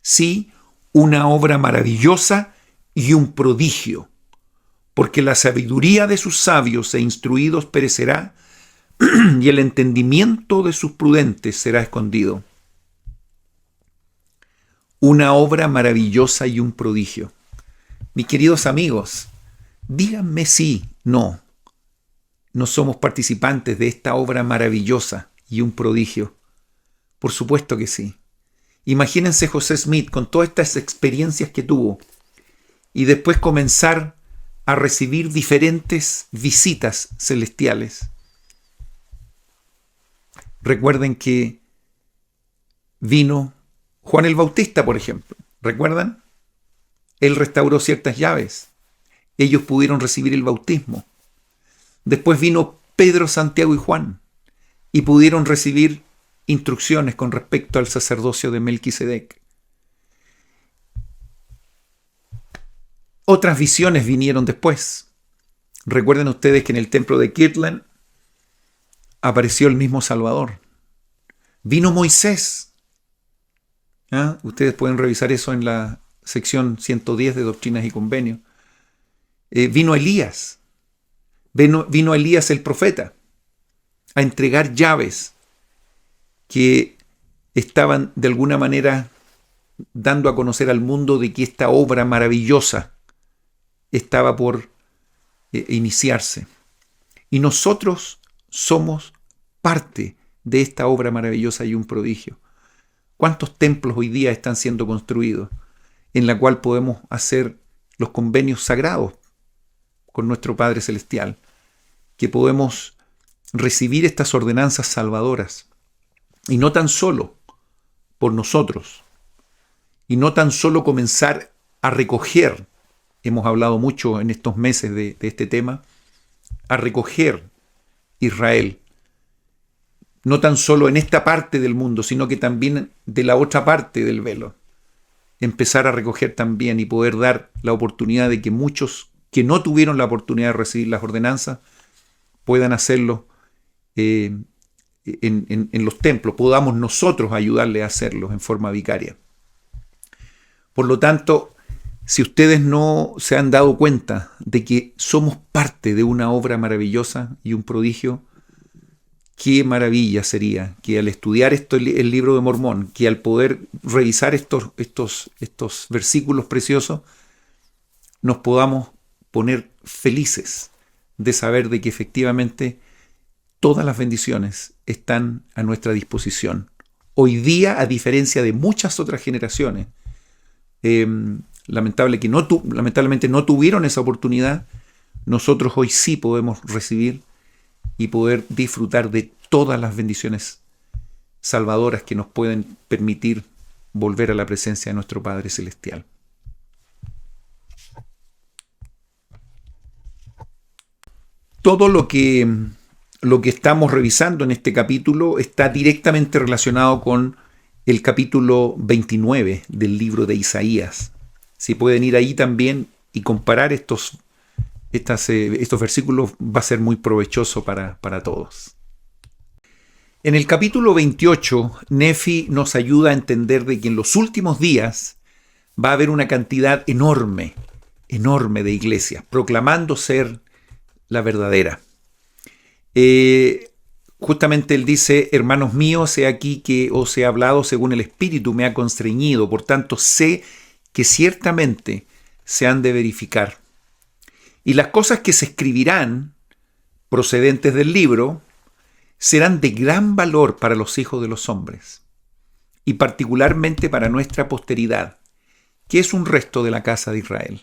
Sí, una obra maravillosa y un prodigio, porque la sabiduría de sus sabios e instruidos perecerá, y el entendimiento de sus prudentes será escondido. Una obra maravillosa y un prodigio. Mis queridos amigos, díganme si no somos participantes de esta obra maravillosa y un prodigio. Por supuesto que sí. Imagínense José Smith con todas estas experiencias que tuvo y después comenzar a recibir diferentes visitas celestiales. Recuerden que vino Juan el Bautista, por ejemplo. ¿Recuerdan? Él restauró ciertas llaves. Ellos pudieron recibir el bautismo. Después vino Pedro, Santiago y Juan y pudieron recibir instrucciones con respecto al sacerdocio de Melquisedec. Otras visiones vinieron después. Recuerden ustedes que en el templo de Kirtland apareció el mismo Salvador. Vino Moisés. Ustedes pueden revisar eso en la sección 110 de Doctrinas y Convenios. Vino Elías. Vino Elías el profeta a entregar llaves que estaban de alguna manera dando a conocer al mundo de que esta obra maravillosa estaba por iniciarse. Y nosotros somos parte de esta obra maravillosa y un prodigio. ¿Cuántos templos hoy día están siendo construidos en la cual podemos hacer los convenios sagrados con nuestro Padre Celestial? Que podemos recibir estas ordenanzas salvadoras. Y no tan solo por nosotros, y no tan solo comenzar a recoger, hemos hablado mucho en estos meses de este tema, a recoger Israel, no tan solo en esta parte del mundo, sino que también de la otra parte del velo. Empezar a recoger también y poder dar la oportunidad de que muchos que no tuvieron la oportunidad de recibir las ordenanzas puedan hacerlo en los templos, podamos nosotros ayudarles a hacerlo en forma vicaria. Por lo tanto, si ustedes no se han dado cuenta de que somos parte de una obra maravillosa y un prodigio, qué maravilla sería que al estudiar el libro de Mormón, que al poder revisar estos versículos preciosos, nos podamos poner felices de saber de que efectivamente todas las bendiciones están a nuestra disposición. Hoy día, a diferencia de muchas otras generaciones, lamentablemente no tuvieron esa oportunidad, nosotros hoy sí podemos recibir y poder disfrutar de todas las bendiciones salvadoras que nos pueden permitir volver a la presencia de nuestro Padre Celestial. Todo lo que estamos revisando en este capítulo está directamente relacionado con el capítulo 29 del libro de Isaías. Si pueden ir ahí también y comparar estos versículos, va a ser muy provechoso para todos. En el capítulo 28, Nefi nos ayuda a entender de que en los últimos días va a haber una cantidad enorme de iglesias, proclamando ser la verdadera. Justamente él dice: hermanos míos, he aquí que os he hablado según el Espíritu me ha constreñido, por tanto sé que ciertamente se han de verificar. Y las cosas que se escribirán, procedentes del libro, serán de gran valor para los hijos de los hombres, y particularmente para nuestra posteridad, que es un resto de la casa de Israel.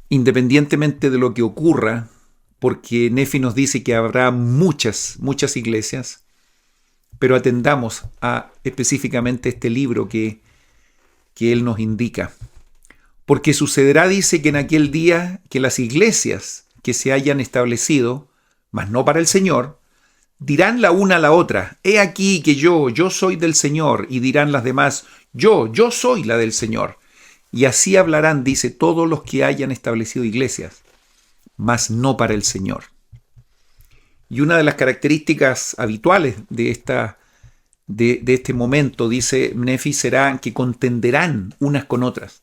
Independientemente de lo que ocurra, porque Nefi nos dice que habrá muchas iglesias, pero atendamos a específicamente este libro que él nos indica. Porque sucederá, dice, que en aquel día que las iglesias que se hayan establecido, mas no para el Señor, dirán la una a la otra: he aquí que yo soy del Señor, y dirán las demás: yo soy la del Señor. Y así hablarán, dice, todos los que hayan establecido iglesias, mas no para el Señor. Y una de las características habituales de este momento, dice Nefi, será que contenderán unas con otras,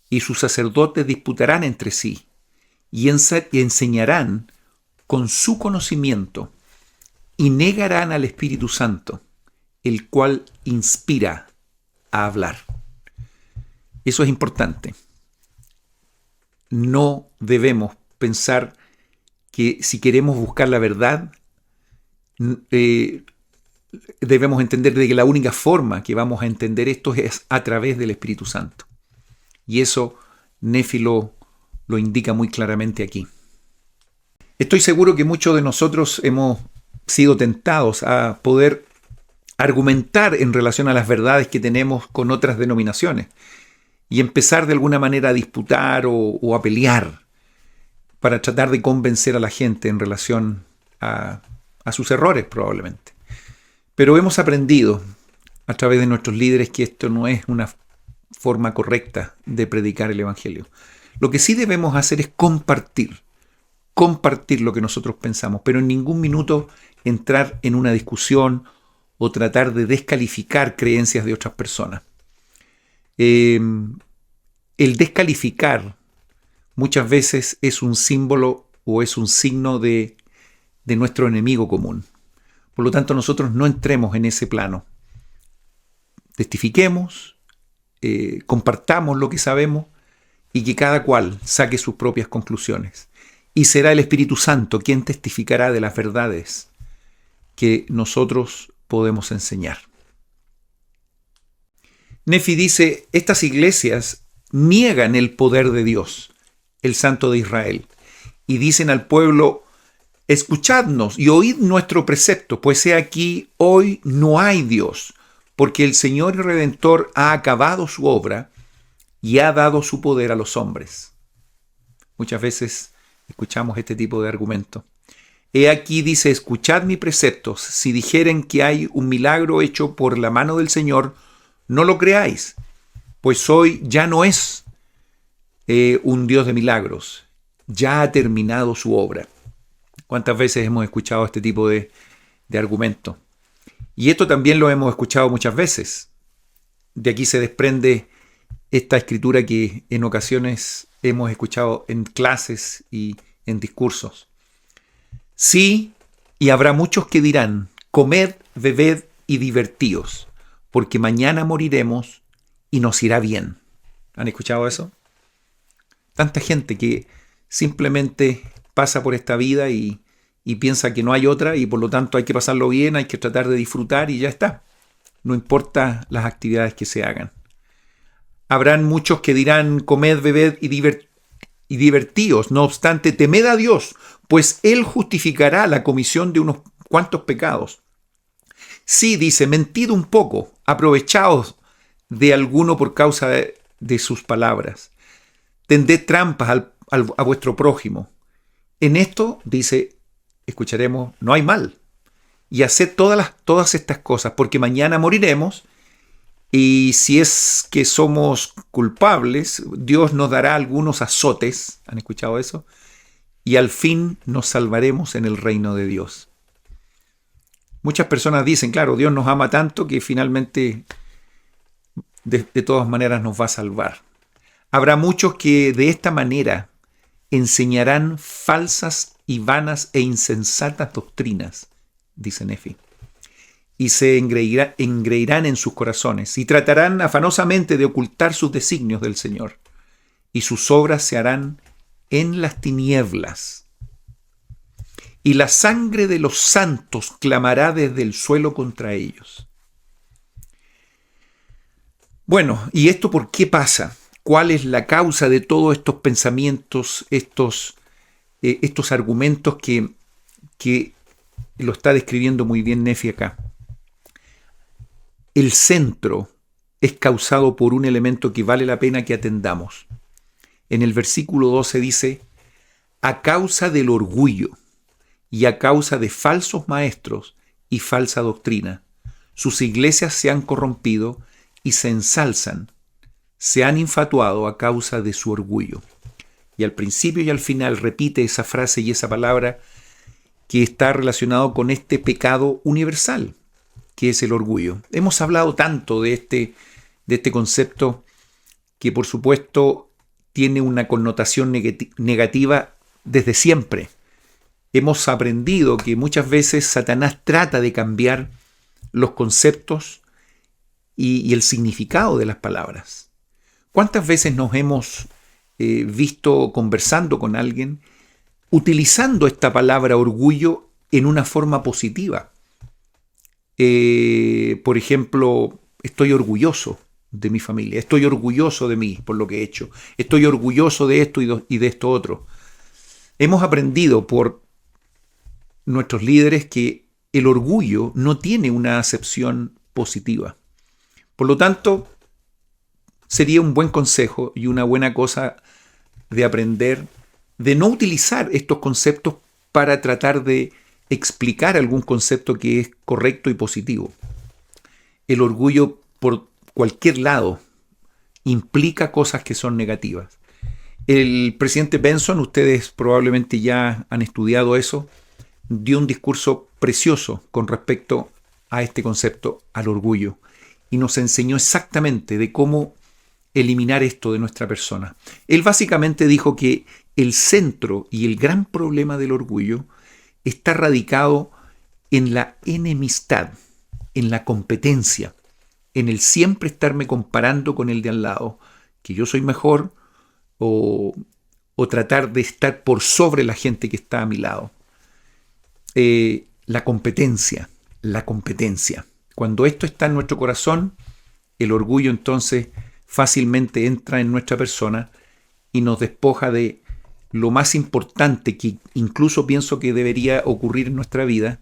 y sus sacerdotes disputarán entre sí, y enseñarán con su conocimiento, y negarán al Espíritu Santo, el cual inspira a hablar. Eso es importante. No debemos pensar que si queremos buscar la verdad, debemos entender de que la única forma que vamos a entender esto es a través del Espíritu Santo. Y eso Nefi lo indica muy claramente aquí. Estoy seguro que muchos de nosotros hemos sido tentados a poder argumentar en relación a las verdades que tenemos con otras denominaciones y empezar de alguna manera a disputar o a pelear para tratar de convencer a la gente en relación a sus errores probablemente. Pero hemos aprendido a través de nuestros líderes que esto no es una forma correcta de predicar el Evangelio. Lo que sí debemos hacer es compartir lo que nosotros pensamos, pero en ningún minuto entrar en una discusión o tratar de descalificar creencias de otras personas. El descalificar muchas veces es un símbolo o es un signo de nuestro enemigo común. Por lo tanto, nosotros no entremos en ese plano. Testifiquemos, compartamos lo que sabemos y que cada cual saque sus propias conclusiones. Y será el Espíritu Santo quien testificará de las verdades que nosotros podemos enseñar. Nefi dice: estas iglesias niegan el poder de Dios, el Santo de Israel, y dicen al pueblo: escuchadnos y oíd nuestro precepto, pues he aquí hoy no hay Dios, porque el Señor y Redentor ha acabado su obra y ha dado su poder a los hombres. Muchas veces escuchamos este tipo de argumento. He aquí dice, escuchad mis preceptos. Si dijeren que hay un milagro hecho por la mano del Señor, no lo creáis, pues hoy ya no es un Dios de milagros. Ya ha terminado su obra. ¿Cuántas veces hemos escuchado este tipo de argumento? Y esto también lo hemos escuchado muchas veces. De aquí se desprende esta escritura que en ocasiones hemos escuchado en clases y en discursos. Sí, y habrá muchos que dirán, comed, bebed y divertíos, porque mañana moriremos y nos irá bien. ¿Han escuchado eso? Tanta gente que simplemente pasa por esta vida y piensa que no hay otra y por lo tanto hay que pasarlo bien, hay que tratar de disfrutar y ya está. No importa las actividades que se hagan. Habrán muchos que dirán, comed, bebed y divertíos. No obstante, temed a Dios, pues Él justificará la comisión de unos cuantos pecados. Sí, dice, mentid un poco, aprovechaos de alguno por causa de sus palabras. Tended trampas a vuestro prójimo. En esto, dice, escucharemos, no hay mal. Y haced todas estas cosas, porque mañana moriremos, y si es que somos culpables, Dios nos dará algunos azotes, ¿han escuchado eso? Y al fin nos salvaremos en el reino de Dios. Muchas personas dicen, claro, Dios nos ama tanto que finalmente de todas maneras nos va a salvar. Habrá muchos que de esta manera enseñarán falsas y vanas e insensatas doctrinas, dice Nefi, y se engreirán en sus corazones y tratarán afanosamente de ocultar sus designios del Señor, y sus obras se harán en las tinieblas. Y la sangre de los santos clamará desde el suelo contra ellos. Bueno, ¿y esto por qué pasa? ¿Cuál es la causa de todos estos pensamientos, estos argumentos que lo está describiendo muy bien Nefi acá? El centro es causado por un elemento que vale la pena que atendamos. En el versículo 12 dice, a causa del orgullo y a causa de falsos maestros y falsa doctrina, sus iglesias se han corrompido y se ensalzan, se han infatuado a causa de su orgullo. Y al principio y al final repite esa frase y esa palabra que está relacionado con este pecado universal, que es el orgullo. Hemos hablado tanto de este concepto que por supuesto tiene una connotación negativa desde siempre. Hemos aprendido que muchas veces Satanás trata de cambiar los conceptos y el significado de las palabras. ¿Cuántas veces nos hemos visto conversando con alguien utilizando esta palabra orgullo en una forma positiva? Por ejemplo, estoy orgulloso de mi familia, estoy orgulloso de mí por lo que he hecho, estoy orgulloso de esto y de esto otro. Hemos aprendido por nuestros líderes que el orgullo no tiene una acepción positiva. Por lo tanto, sería un buen consejo y una buena cosa de aprender de no utilizar estos conceptos para tratar de explicar algún concepto que es correcto y positivo. El orgullo por cualquier lado implica cosas que son negativas. El presidente Benson, ustedes probablemente ya han estudiado eso, dio un discurso precioso con respecto a este concepto, al orgullo, y nos enseñó exactamente de cómo eliminar esto de nuestra persona. Él básicamente dijo que el centro y el gran problema del orgullo está radicado en la enemistad, en la competencia, en el siempre estarme comparando con el de al lado, que yo soy mejor o tratar de estar por sobre la gente que está a mi lado. La competencia. Cuando esto está en nuestro corazón, el orgullo entonces fácilmente entra en nuestra persona y nos despoja de lo más importante que incluso pienso que debería ocurrir en nuestra vida,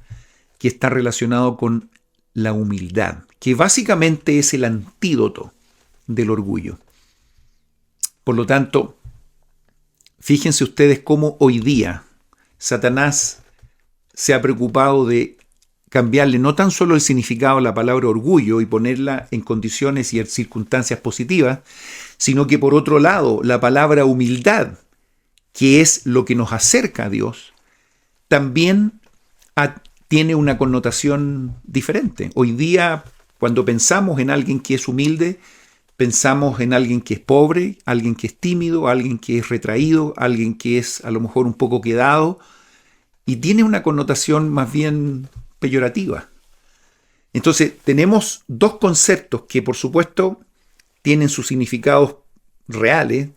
que está relacionado con la humildad, que básicamente es el antídoto del orgullo. Por lo tanto, fíjense ustedes cómo hoy día Satanás se ha preocupado de cambiarle no tan solo el significado a la palabra orgullo y ponerla en condiciones y en circunstancias positivas, sino que por otro lado, la palabra humildad, que es lo que nos acerca a Dios, también tiene una connotación diferente. Hoy día, cuando pensamos en alguien que es humilde, pensamos en alguien que es pobre, alguien que es tímido, alguien que es retraído, alguien que es a lo mejor un poco quedado, y tiene una connotación más bien peyorativa. Entonces, tenemos dos conceptos que, por supuesto, tienen sus significados reales,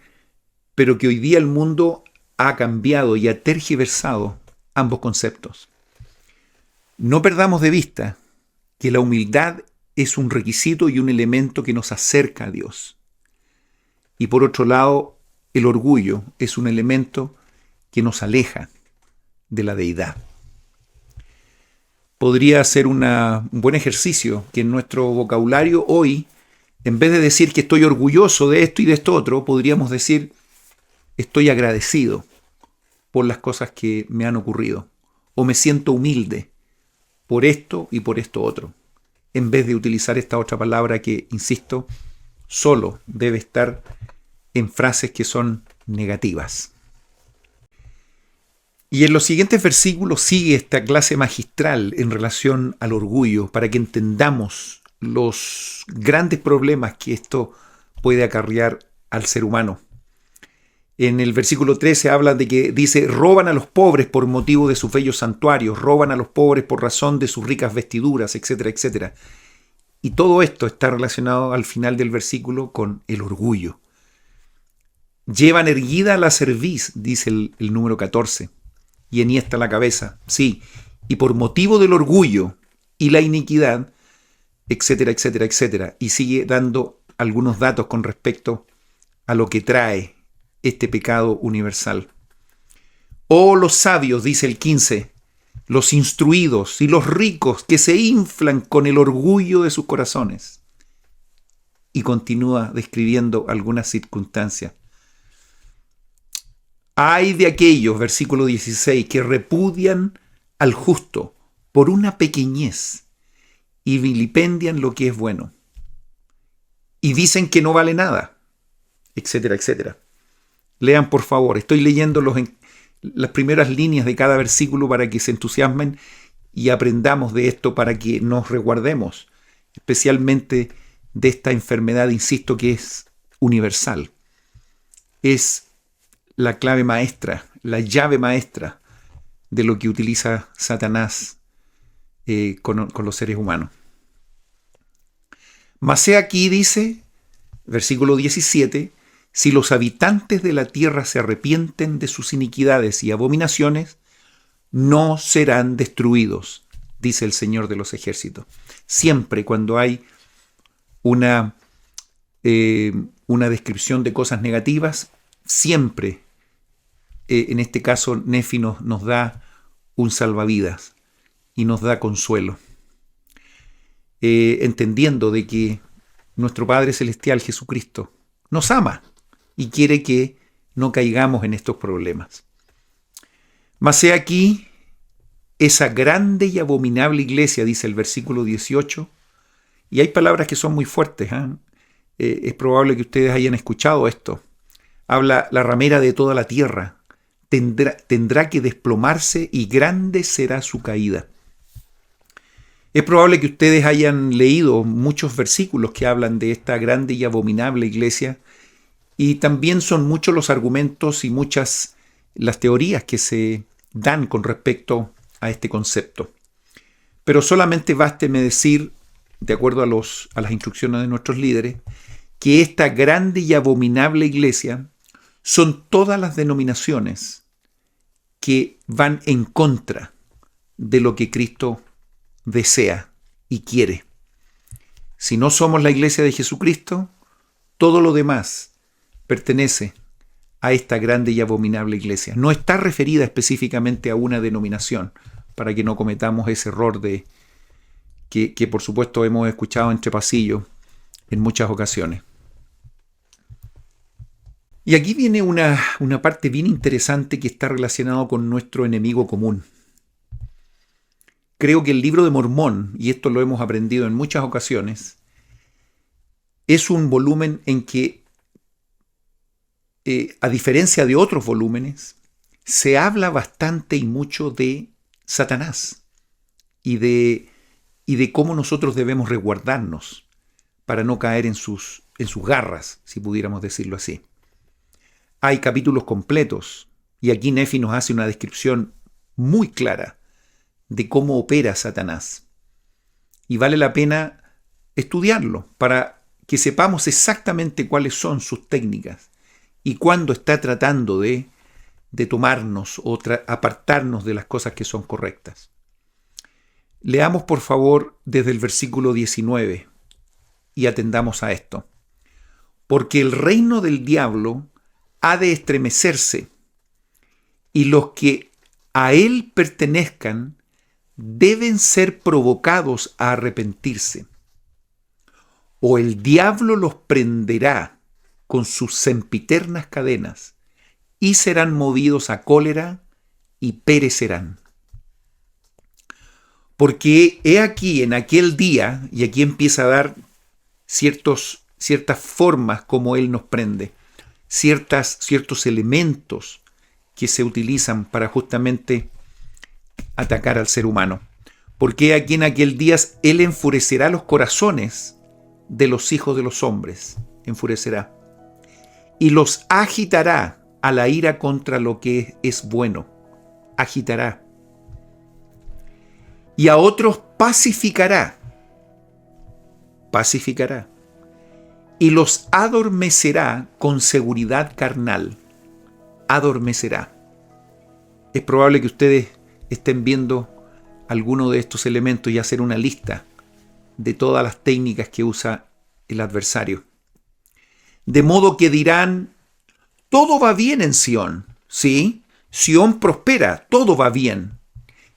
pero que hoy día el mundo ha cambiado y ha tergiversado ambos conceptos. No perdamos de vista que la humildad es un requisito y un elemento que nos acerca a Dios. Y por otro lado, el orgullo es un elemento que nos aleja de la deidad. Podría ser un buen ejercicio que en nuestro vocabulario hoy, en vez de decir que estoy orgulloso de esto y de esto otro, podríamos decir estoy agradecido por las cosas que me han ocurrido, o me siento humilde por esto y por esto otro, en vez de utilizar esta otra palabra que, insisto, solo debe estar en frases que son negativas. Y en los siguientes versículos sigue esta clase magistral en relación al orgullo para que entendamos los grandes problemas que esto puede acarrear al ser humano. En el versículo 13 habla de que dice, roban a los pobres por motivo de sus bellos santuarios, roban a los pobres por razón de sus ricas vestiduras, etcétera, etcétera. Y todo esto está relacionado al final del versículo con el orgullo. Llevan erguida la cerviz, dice el número 14, y enhiesta la cabeza. Sí, y por motivo del orgullo y la iniquidad, etcétera, etcétera, etcétera. Y sigue dando algunos datos con respecto a lo que trae este pecado universal. Oh, los sabios, dice el 15, los instruidos y los ricos que se inflan con el orgullo de sus corazones. Y continúa describiendo algunas circunstancias. Ay de aquellos, versículo 16, que repudian al justo por una pequeñez y vilipendian lo que es bueno. Y dicen que no vale nada, etcétera, etcétera. Lean, por favor. Estoy leyendo las primeras líneas de cada versículo para que se entusiasmen y aprendamos de esto para que nos resguardemos, especialmente de esta enfermedad, insisto, que es universal. Es la clave maestra, la llave maestra de lo que utiliza Satanás con los seres humanos. Mas he aquí, dice, versículo 17, si los habitantes de la tierra se arrepienten de sus iniquidades y abominaciones, no serán destruidos, dice el Señor de los ejércitos. Siempre cuando hay una descripción de cosas negativas, siempre, en este caso, Nefi nos da un salvavidas y nos da consuelo. Entendiendo de que nuestro Padre Celestial, Jesucristo, nos ama y quiere que no caigamos en estos problemas. Mas he aquí esa grande y abominable iglesia, dice el versículo 18, y hay palabras que son muy fuertes. Es probable que ustedes hayan escuchado esto. Habla la ramera de toda la tierra, tendrá que desplomarse y grande será su caída. Es probable que ustedes hayan leído muchos versículos que hablan de esta grande y abominable iglesia, y también son muchos los argumentos y muchas las teorías que se dan con respecto a este concepto. Pero solamente básteme decir, de acuerdo a las instrucciones de nuestros líderes, que esta grande y abominable iglesia son todas las denominaciones que van en contra de lo que Cristo desea y quiere. Si no somos la iglesia de Jesucristo, todo lo demás pertenece a esta grande y abominable iglesia. No está referida específicamente a una denominación, para que no cometamos ese error de que por supuesto hemos escuchado entre pasillos en muchas ocasiones. Y aquí viene una parte bien interesante que está relacionado con nuestro enemigo común. Creo que el Libro de Mormón, y esto lo hemos aprendido en muchas ocasiones, es un volumen en que, a diferencia de otros volúmenes, se habla bastante y mucho de Satanás y de cómo nosotros debemos resguardarnos para no caer en sus garras, si pudiéramos decirlo así. Hay capítulos completos, y aquí Nefi nos hace una descripción muy clara de cómo opera Satanás. Y vale la pena estudiarlo para que sepamos exactamente cuáles son sus técnicas y cuándo está tratando de tomarnos o apartarnos de las cosas que son correctas. Leamos por favor desde el versículo 19 y atendamos a esto. Porque el reino del diablo ha de estremecerse, y los que a él pertenezcan deben ser provocados a arrepentirse. O el diablo los prenderá con sus sempiternas cadenas, y serán movidos a cólera y perecerán. Porque he aquí en aquel día, y aquí empieza a dar ciertas formas como él nos prende, ciertos elementos que se utilizan para justamente atacar al ser humano. Porque aquí en aquel día él enfurecerá los corazones de los hijos de los hombres, enfurecerá, y los agitará a la ira contra lo que es bueno, agitará. Y a otros pacificará, y los adormecerá con seguridad carnal, adormecerá. Es probable que ustedes estén viendo alguno de estos elementos y hacer una lista de todas las técnicas que usa el adversario. De modo que dirán, todo va bien en Sión, ¿sí? Sión prospera, todo va bien.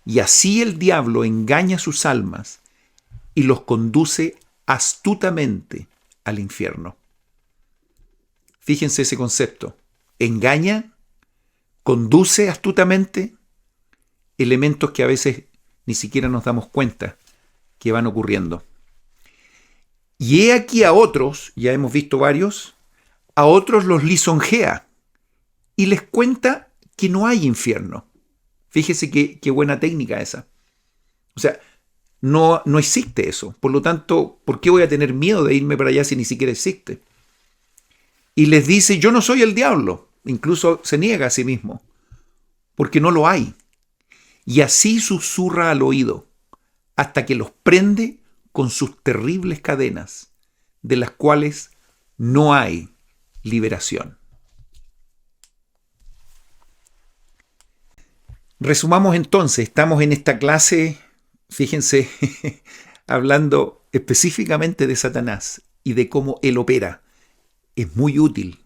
Y así el diablo engaña sus almas y los conduce astutamente al infierno. Fíjense ese concepto. Engaña, conduce astutamente, elementos que a veces ni siquiera nos damos cuenta que van ocurriendo. Y he aquí a otros, ya hemos visto varios, a otros los lisonjea y les cuenta que no hay infierno. Fíjese qué buena técnica esa. O sea, no existe eso. Por lo tanto, ¿por qué voy a tener miedo de irme para allá si ni siquiera existe? Y les dice, yo no soy el diablo. Incluso se niega a sí mismo, porque no lo hay. Y así susurra al oído, hasta que los prende con sus terribles cadenas, de las cuales no hay liberación. Resumamos entonces, estamos en esta clase, fíjense, hablando específicamente de Satanás y de cómo él opera. Es muy útil,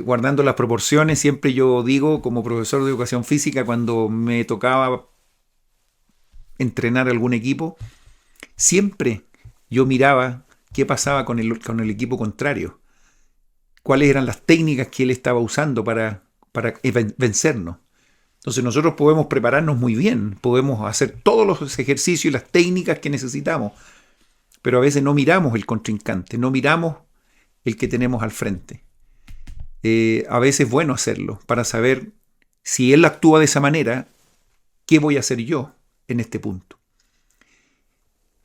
guardando las proporciones, siempre yo digo, como profesor de educación física, cuando me tocaba entrenar algún equipo, siempre yo miraba qué pasaba con el equipo contrario, cuáles eran las técnicas que él estaba usando para vencernos. Entonces nosotros podemos prepararnos muy bien, podemos hacer todos los ejercicios y las técnicas que necesitamos, pero a veces no miramos el contrincante, no miramos el que tenemos al frente. A veces es bueno hacerlo para saber si él actúa de esa manera, ¿qué voy a hacer yo en este punto?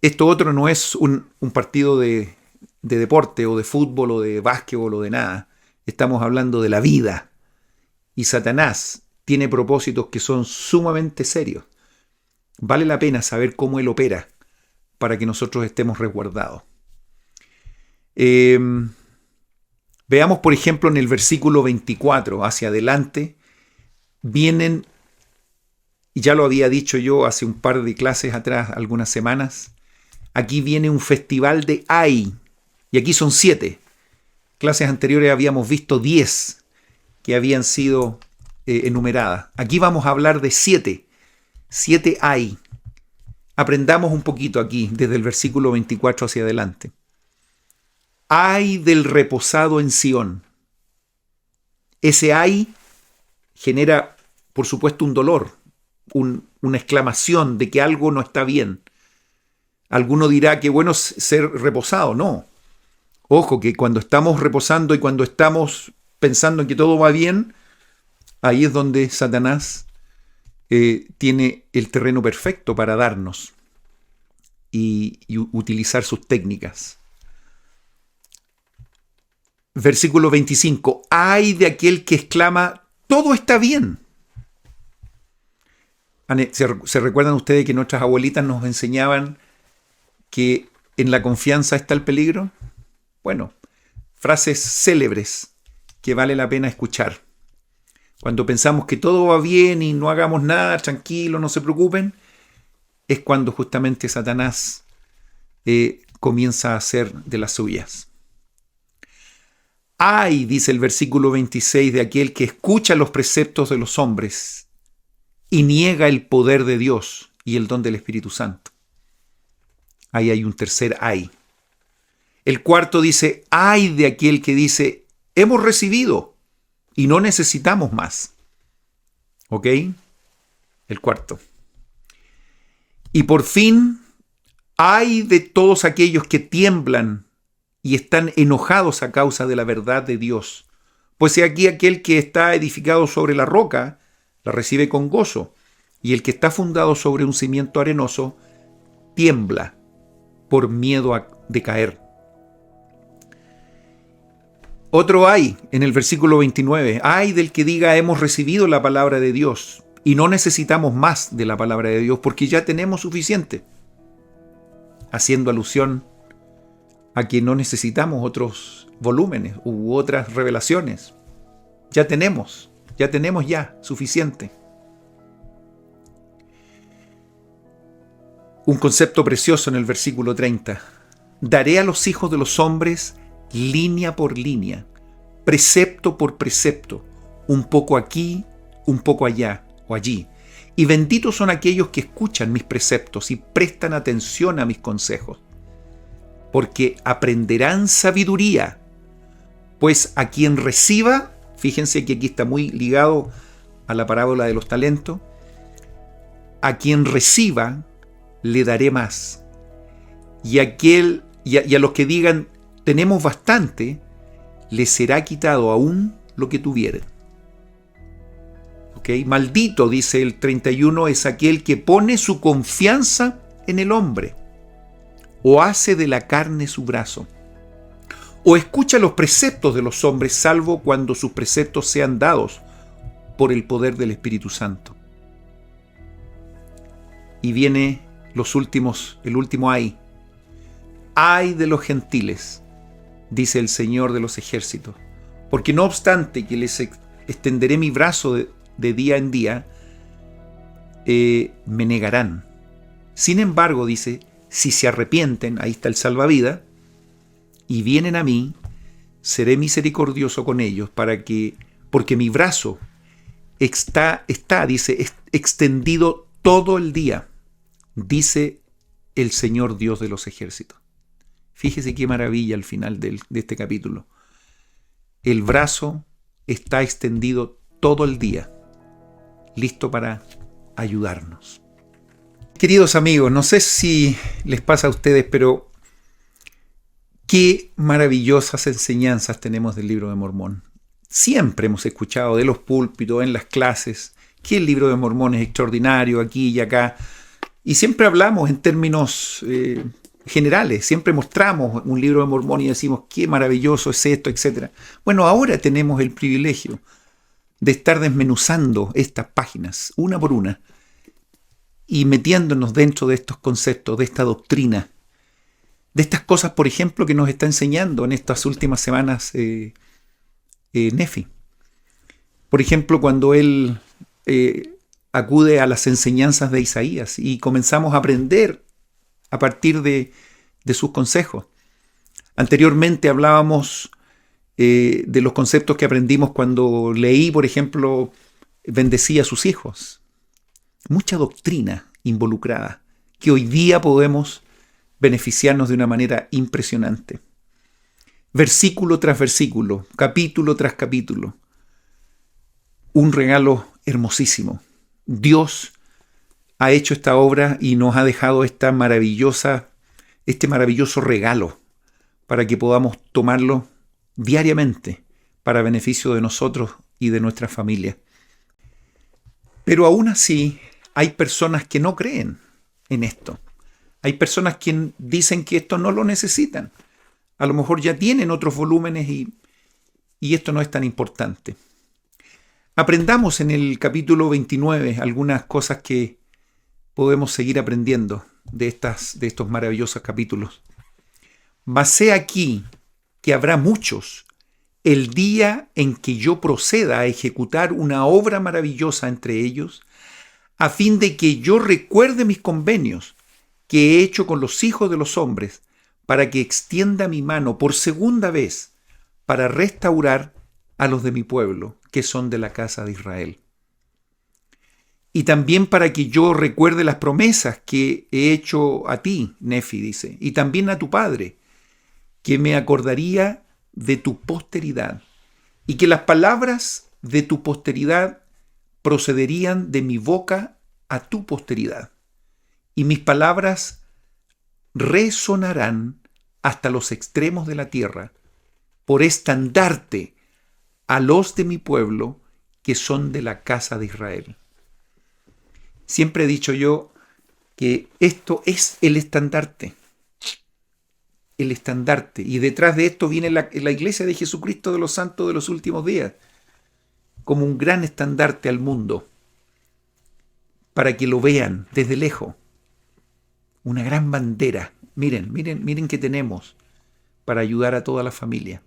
Esto otro no es un partido de deporte o de fútbol o de básquetbol o de nada. Estamos hablando de la vida. Y Satanás tiene propósitos que son sumamente serios. Vale la pena saber cómo él opera para que nosotros estemos resguardados. Veamos, por ejemplo, en el versículo 24 hacia adelante, vienen, y ya lo había dicho yo hace un par de clases atrás, algunas semanas, aquí viene un festival de Ai, y aquí son 7. Clases anteriores habíamos visto 10 que habían sido enumeradas. Aquí vamos a hablar de 7 Ai. aprendamos un poquito aquí, desde el versículo 24 hacia adelante. Ay del reposado en Sión. Ese ay genera, por supuesto, un dolor, una exclamación de que algo no está bien. Alguno dirá que bueno es ser reposado. No. Ojo, que cuando estamos reposando y cuando estamos pensando en que todo va bien, ahí es donde Satanás tiene el terreno perfecto para darnos y utilizar sus técnicas. Versículo 25. Ay de aquel que exclama, todo está bien. ¿Se recuerdan ustedes que nuestras abuelitas nos enseñaban que en la confianza está el peligro? Bueno, frases célebres que vale la pena escuchar. Cuando pensamos que todo va bien y no hagamos nada, tranquilo, no se preocupen, es cuando justamente Satanás comienza a hacer de las suyas. Ay, dice el versículo 26, de aquel que escucha los preceptos de los hombres y niega el poder de Dios y el don del Espíritu Santo. Ahí hay un tercer ay. El cuarto dice, ay de aquel que dice, hemos recibido y no necesitamos más. ¿Ok? El cuarto. Y por fin, ay de todos aquellos que tiemblan y están enojados a causa de la verdad de Dios. Pues he aquí aquel que está edificado sobre la roca, la recibe con gozo, y el que está fundado sobre un cimiento arenoso, tiembla por miedo de caer. Otro ay en el versículo 29. Ay del que diga hemos recibido la palabra de Dios y no necesitamos más de la palabra de Dios porque ya tenemos suficiente. Haciendo alusión a que no necesitamos otros volúmenes u otras revelaciones. Ya tenemos suficiente. Un concepto precioso en el versículo 30. Daré a los hijos de los hombres línea por línea, precepto por precepto, un poco aquí, un poco allá o allí. Y benditos son aquellos que escuchan mis preceptos y prestan atención a mis consejos, porque aprenderán sabiduría, pues a quien reciba, fíjense que aquí está muy ligado a la parábola de los talentos, a quien reciba le daré más, y a los que digan tenemos bastante, les será quitado aún lo que tuvieren. ¿Ok? Maldito, dice el 31, es aquel que pone su confianza en el hombre, o hace de la carne su brazo, o escucha los preceptos de los hombres, salvo cuando sus preceptos sean dados por el poder del Espíritu Santo. Y viene el último ay. Ay de los gentiles, dice el Señor de los ejércitos, porque no obstante que les extenderé mi brazo de día en día, me negarán. Sin embargo, dice, si se arrepienten, ahí está el salvavidas, y vienen a mí, seré misericordioso con ellos, porque mi brazo está, dice, extendido todo el día, dice el Señor Dios de los ejércitos. Fíjese qué maravilla al final de este capítulo. El brazo está extendido todo el día, listo para ayudarnos. Queridos amigos, no sé si les pasa a ustedes, pero qué maravillosas enseñanzas tenemos del Libro de Mormón. Siempre hemos escuchado de los púlpitos, en las clases, que el Libro de Mormón es extraordinario aquí y acá. Y siempre hablamos en términos generales, siempre mostramos un Libro de Mormón y decimos qué maravilloso es esto, etc. Bueno, ahora tenemos el privilegio de estar desmenuzando estas páginas una por una y metiéndonos dentro de estos conceptos, de esta doctrina, de estas cosas, por ejemplo, que nos está enseñando en estas últimas semanas Nefi. Por ejemplo, cuando él acude a las enseñanzas de Isaías y comenzamos a aprender a partir de sus consejos. Anteriormente hablábamos de los conceptos que aprendimos cuando leí, por ejemplo, bendecía a sus hijos. Mucha doctrina involucrada que hoy día podemos beneficiarnos de una manera impresionante. Versículo tras versículo, capítulo tras capítulo. Un regalo hermosísimo. Dios ha hecho esta obra y nos ha dejado este maravilloso regalo para que podamos tomarlo diariamente para beneficio de nosotros y de nuestra familia. Pero aún así hay personas que no creen en esto. Hay personas que dicen que esto no lo necesitan. A lo mejor ya tienen otros volúmenes y esto no es tan importante. Aprendamos en el capítulo 29 algunas cosas que podemos seguir aprendiendo de estos maravillosos capítulos. Mas he aquí que habrá muchos el día en que yo proceda a ejecutar una obra maravillosa entre ellos, a fin de que yo recuerde mis convenios que he hecho con los hijos de los hombres, para que extienda mi mano por segunda vez para restaurar a los de mi pueblo, que son de la casa de Israel. Y también para que yo recuerde las promesas que he hecho a ti, Nefi, dice, y también a tu padre, que me acordaría de tu posteridad, y que las palabras de tu posteridad procederían de mi boca a tu posteridad, y mis palabras resonarán hasta los extremos de la tierra, por estandarte a los de mi pueblo, que son de la casa de Israel. Siempre he dicho yo que esto es el estandarte. El estandarte. Y detrás de esto viene la iglesia de Jesucristo de los santos de los últimos días, como un gran estandarte al mundo, para que lo vean desde lejos. Una gran bandera. Miren que tenemos para ayudar a toda la familia.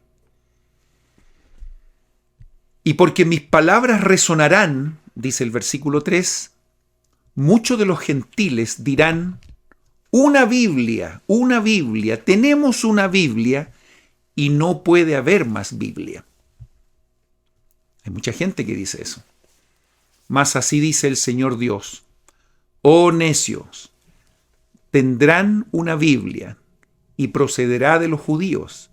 Y porque mis palabras resonarán, dice el versículo 3, muchos de los gentiles dirán, una Biblia, tenemos una Biblia y no puede haber más Biblia. Hay mucha gente que dice eso. Mas así dice el Señor Dios, oh necios, tendrán una Biblia y procederá de los judíos,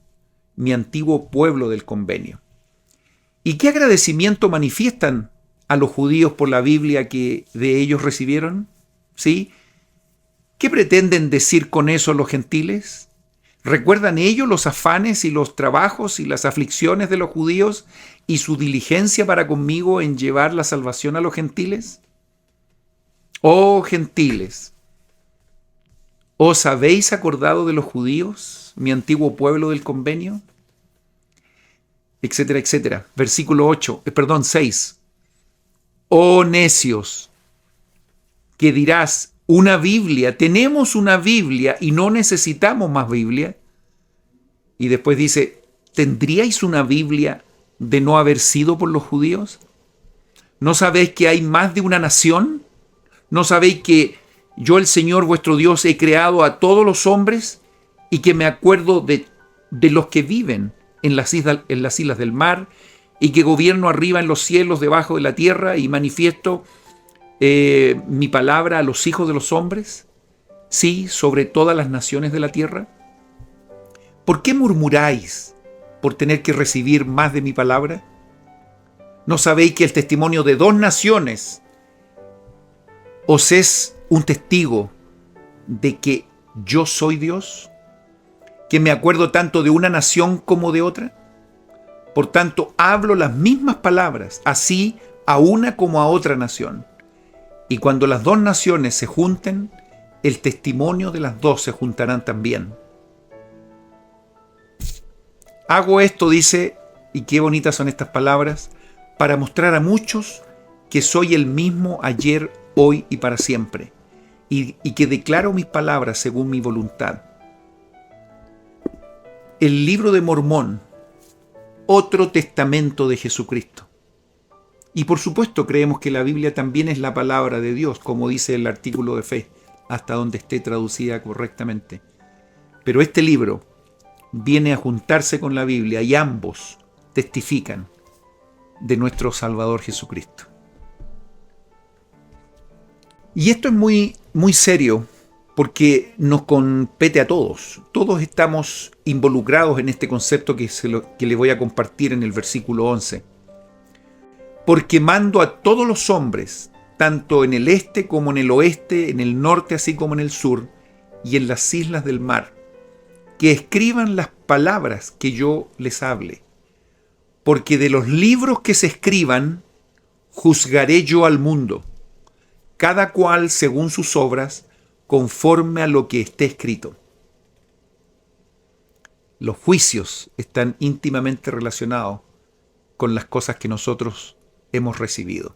mi antiguo pueblo del convenio. ¿Y qué agradecimiento manifiestan a los judíos por la Biblia que de ellos recibieron? ¿Sí? ¿Qué pretenden decir con eso los gentiles? ¿Recuerdan ellos los afanes y los trabajos y las aflicciones de los judíos y su diligencia para conmigo en llevar la salvación a los gentiles? Oh gentiles, ¿os habéis acordado de los judíos, mi antiguo pueblo del convenio? Etcétera, etcétera. Versículo 6. Oh necios, que dirás, una Biblia, tenemos una Biblia y no necesitamos más Biblia. Y después dice, ¿tendríais una Biblia de no haber sido por los judíos? ¿No sabéis que hay más de una nación? ¿No sabéis que yo, el Señor vuestro Dios, he creado a todos los hombres y que me acuerdo de los que viven en las islas del mar y que gobierno arriba en los cielos, debajo de la tierra y manifiesto mi palabra a los hijos de los hombres? Sí, sobre todas las naciones de la tierra. ¿Por qué murmuráis por tener que recibir más de mi palabra? ¿No sabéis que el testimonio de 2 naciones os es un testigo de que yo soy Dios? ¿Que me acuerdo tanto de una nación como de otra? Por tanto, hablo las mismas palabras, así a una como a otra nación. Y cuando las 2 naciones se junten, el testimonio de las 2 se juntarán también. Hago esto, dice, y qué bonitas son estas palabras, para mostrar a muchos que soy el mismo ayer, hoy y para siempre, y que declaro mis palabras según mi voluntad. El libro de Mormón, otro testamento de Jesucristo. Y por supuesto creemos que la Biblia también es la palabra de Dios, como dice el artículo de fe, hasta donde esté traducida correctamente. Pero este libro viene a juntarse con la Biblia y ambos testifican de nuestro Salvador Jesucristo. Y esto es muy, muy serio, porque nos compete a todos. Todos estamos involucrados en este concepto que le voy a compartir en el versículo 11. Porque mando a todos los hombres, tanto en el este como en el oeste, en el norte así como en el sur, y en las islas del mar, que escriban las palabras que yo les hable. Porque de los libros que se escriban, juzgaré yo al mundo, cada cual según sus obras, conforme a lo que esté escrito. Los juicios están íntimamente relacionados con las cosas que nosotros hemos recibido.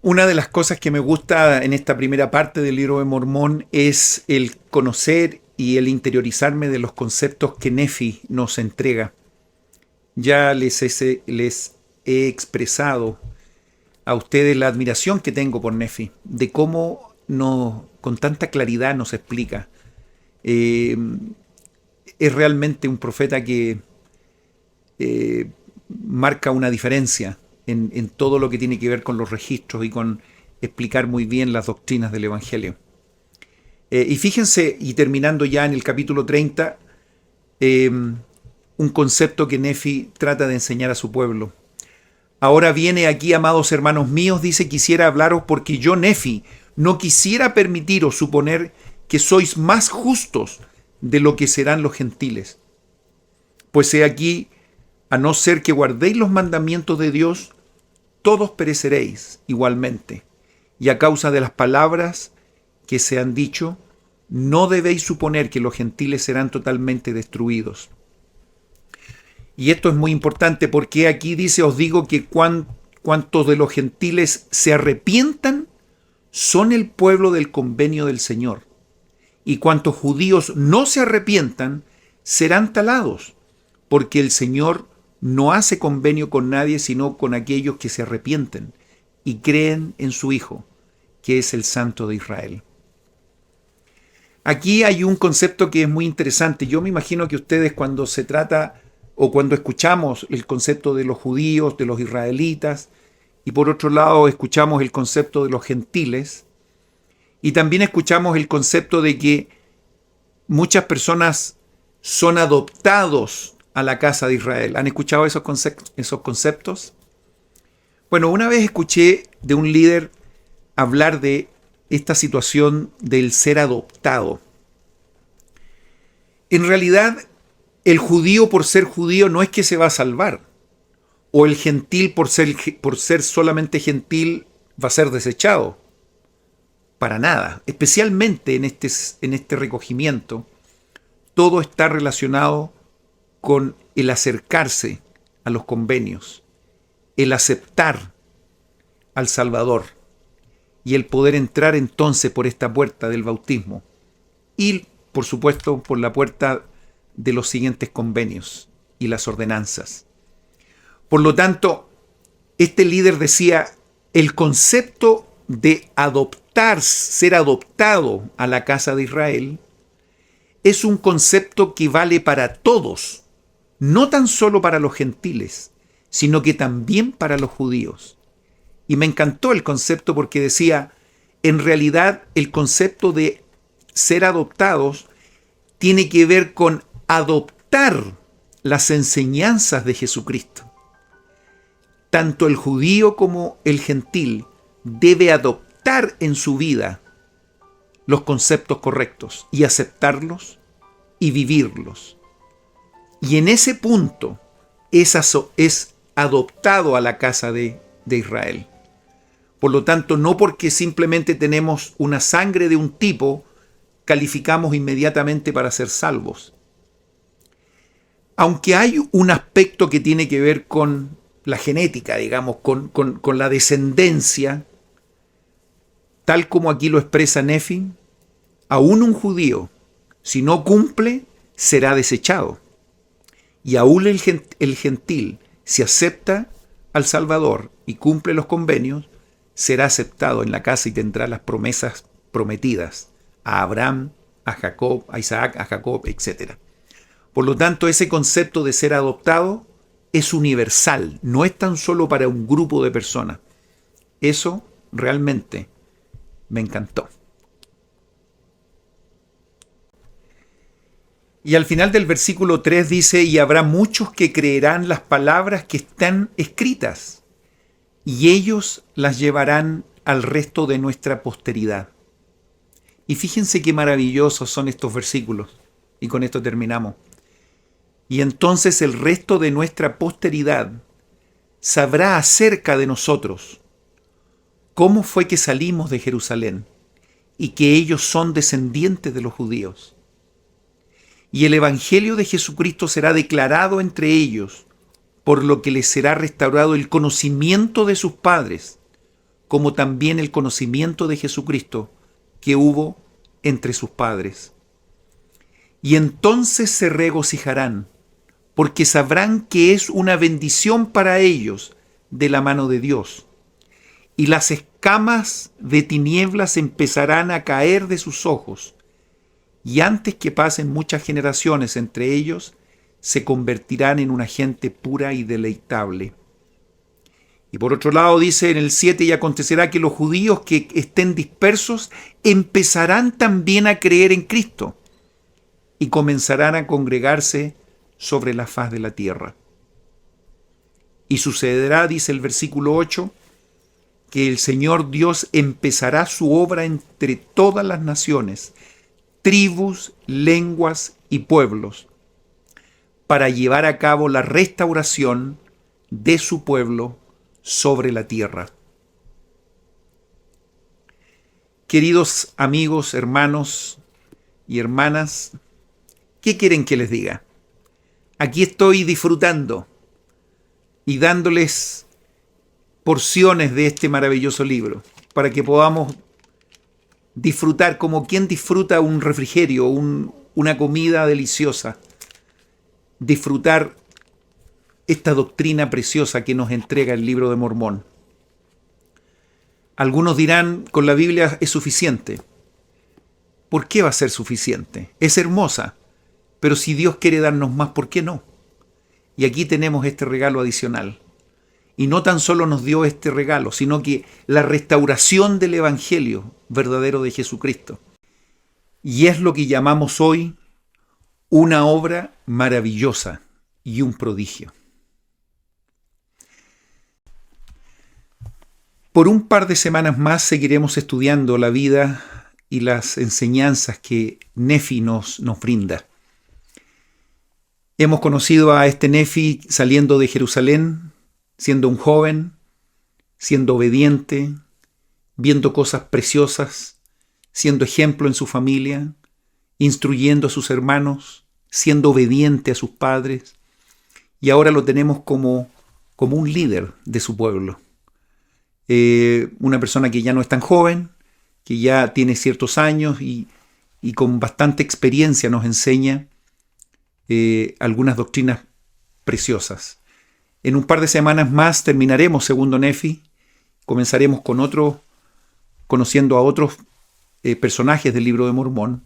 Una de las cosas que me gusta en esta primera parte del libro de Mormón es el conocer y el interiorizarme de los conceptos que Nefi nos entrega. Ya les he expresado a ustedes la admiración que tengo por Nefi, de cómo con tanta claridad nos explica. Es realmente un profeta que marca una diferencia en todo lo que tiene que ver con los registros y con explicar muy bien las doctrinas del Evangelio. Y fíjense, y terminando ya en el capítulo 30, un concepto que Nefi trata de enseñar a su pueblo. Ahora viene aquí, amados hermanos míos, dice, quisiera hablaros porque yo, Nefi, no quisiera permitiros suponer que sois más justos de lo que serán los gentiles. Pues he aquí, a no ser que guardéis los mandamientos de Dios, todos pereceréis igualmente. Y a causa de las palabras que se han dicho, no debéis suponer que los gentiles serán totalmente destruidos. Y esto es muy importante porque aquí dice, os digo que cuantos de los gentiles se arrepientan, son el pueblo del convenio del Señor. Y cuantos judíos no se arrepientan, serán talados, porque el Señor no hace convenio con nadie, sino con aquellos que se arrepienten y creen en su Hijo, que es el Santo de Israel. Aquí hay un concepto que es muy interesante. Yo me imagino que ustedes cuando se trata o cuando escuchamos el concepto de los judíos, de los israelitas, y por otro lado escuchamos el concepto de los gentiles, y también escuchamos el concepto de que muchas personas son adoptados a la casa de Israel. ¿Han escuchado esos conceptos? Bueno, una vez escuché de un líder hablar de esta situación del ser adoptado. En realidad, el judío por ser judío no es que se va a salvar, o el gentil por ser solamente gentil va a ser desechado. Para nada. Especialmente en este recogimiento, todo está relacionado con el acercarse a los convenios, el aceptar al Salvador y el poder entrar entonces por esta puerta del bautismo y, por supuesto, por la puerta de los siguientes convenios y las ordenanzas. Por lo tanto, este líder decía, el concepto de adoptar, ser adoptado a la casa de Israel, es un concepto que vale para todos, no tan solo para los gentiles, sino que también para los judíos. Y me encantó el concepto porque decía, en realidad el concepto de ser adoptados tiene que ver con adoptar las enseñanzas de Jesucristo. Tanto el judío como el gentil debe adoptar en su vida los conceptos correctos y aceptarlos y vivirlos. Y en ese punto es adoptado a la casa de Israel. Por lo tanto, no porque simplemente tenemos una sangre de un tipo, calificamos inmediatamente para ser salvos. Aunque hay un aspecto que tiene que ver con la genética, digamos, con la descendencia, tal como aquí lo expresa Nefi, aún un judío, si no cumple, será desechado. Y aún el gentil, si acepta al Salvador y cumple los convenios, será aceptado en la casa y tendrá las promesas prometidas a Abraham, a Jacob, a Isaac, a Jacob, etc. Por lo tanto, ese concepto de ser adoptado es universal, no es tan solo para un grupo de personas. Eso realmente me encantó. Y al final del versículo 3 dice, y habrá muchos que creerán las palabras que están escritas, y ellos las llevarán al resto de nuestra posteridad. Y fíjense qué maravillosos son estos versículos. Y con esto terminamos. Y entonces el resto de nuestra posteridad sabrá acerca de nosotros cómo fue que salimos de Jerusalén y que ellos son descendientes de los judíos. Y el evangelio de Jesucristo será declarado entre ellos, por lo que les será restaurado el conocimiento de sus padres, como también el conocimiento de Jesucristo que hubo entre sus padres. Y entonces se regocijarán, porque sabrán que es una bendición para ellos de la mano de Dios. Y las escamas de tinieblas empezarán a caer de sus ojos, y antes que pasen muchas generaciones entre ellos, se convertirán en una gente pura y deleitable. Y por otro lado dice en el 7, y acontecerá que los judíos que estén dispersos empezarán también a creer en Cristo, y comenzarán a congregarse sobre la faz de la tierra. Y sucederá, dice el versículo 8, que el Señor Dios empezará su obra entre todas las naciones, tribus, lenguas y pueblos, para llevar a cabo la restauración de su pueblo sobre la tierra. Queridos amigos, hermanos y hermanas, ¿qué quieren que les diga? Aquí estoy disfrutando y dándoles porciones de este maravilloso libro para que podamos disfrutar como quien disfruta un refrigerio, una comida deliciosa, disfrutar esta doctrina preciosa que nos entrega el libro de Mormón. Algunos dirán, con la Biblia es suficiente. ¿Por qué va a ser suficiente? Es hermosa, pero si Dios quiere darnos más, ¿por qué no? Y aquí tenemos este regalo adicional. Y no tan solo nos dio este regalo, sino que la restauración del Evangelio verdadero de Jesucristo. Y es lo que llamamos hoy una obra maravillosa y un prodigio. Por un par de semanas más seguiremos estudiando la vida y las enseñanzas que Nefi nos brinda. Hemos conocido a este Nefi saliendo de Jerusalén, siendo un joven, siendo obediente, viendo cosas preciosas, siendo ejemplo en su familia, instruyendo a sus hermanos, siendo obediente a sus padres, y ahora lo tenemos como un líder de su pueblo. Una persona que ya no es tan joven, que ya tiene ciertos años y con bastante experiencia nos enseña algunas doctrinas preciosas. En un par de semanas más terminaremos segundo Nefi, comenzaremos conociendo a otros personajes del libro de Mormón,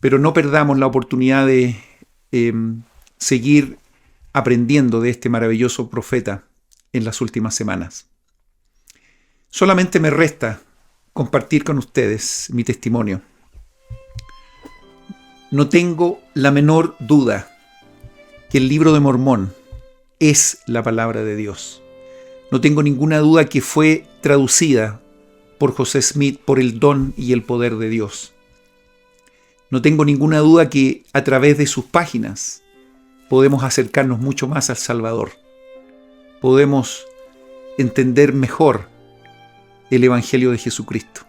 pero no perdamos la oportunidad de seguir aprendiendo de este maravilloso profeta en las últimas semanas. Solamente me resta compartir con ustedes mi testimonio. No tengo la menor duda que el libro de Mormón es la palabra de Dios. No tengo ninguna duda que fue traducida por José Smith por el don y el poder de Dios. No tengo ninguna duda que a través de sus páginas podemos acercarnos mucho más al Salvador. Podemos entender mejor el Evangelio de Jesucristo.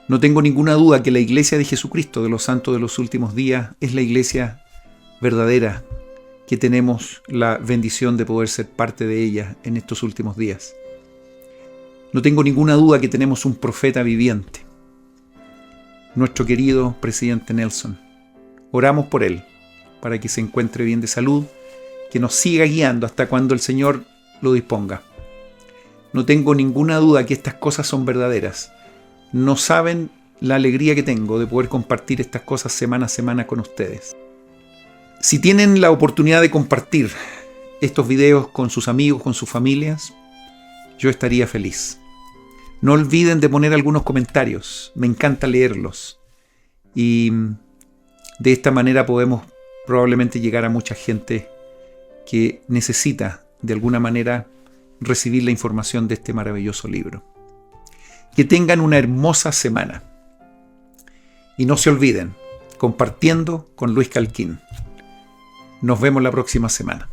No tengo ninguna duda que la Iglesia de Jesucristo de los Santos de los Últimos Días es la Iglesia verdadera, que tenemos la bendición de poder ser parte de ella en estos últimos días. No tengo ninguna duda que tenemos un profeta viviente, nuestro querido presidente Nelson. Oramos por él, para que se encuentre bien de salud, que nos siga guiando hasta cuando el Señor lo disponga. No tengo ninguna duda que estas cosas son verdaderas. No saben la alegría que tengo de poder compartir estas cosas semana a semana con ustedes. Si tienen la oportunidad de compartir estos videos con sus amigos, con sus familias, yo estaría feliz. No olviden de poner algunos comentarios, me encanta leerlos. Y De esta manera podemos probablemente llegar a mucha gente que necesita de alguna manera recibir la información de este maravilloso libro. Que tengan una hermosa semana. Y no se olviden, compartiendo con Luis Calquín. Nos vemos la próxima semana.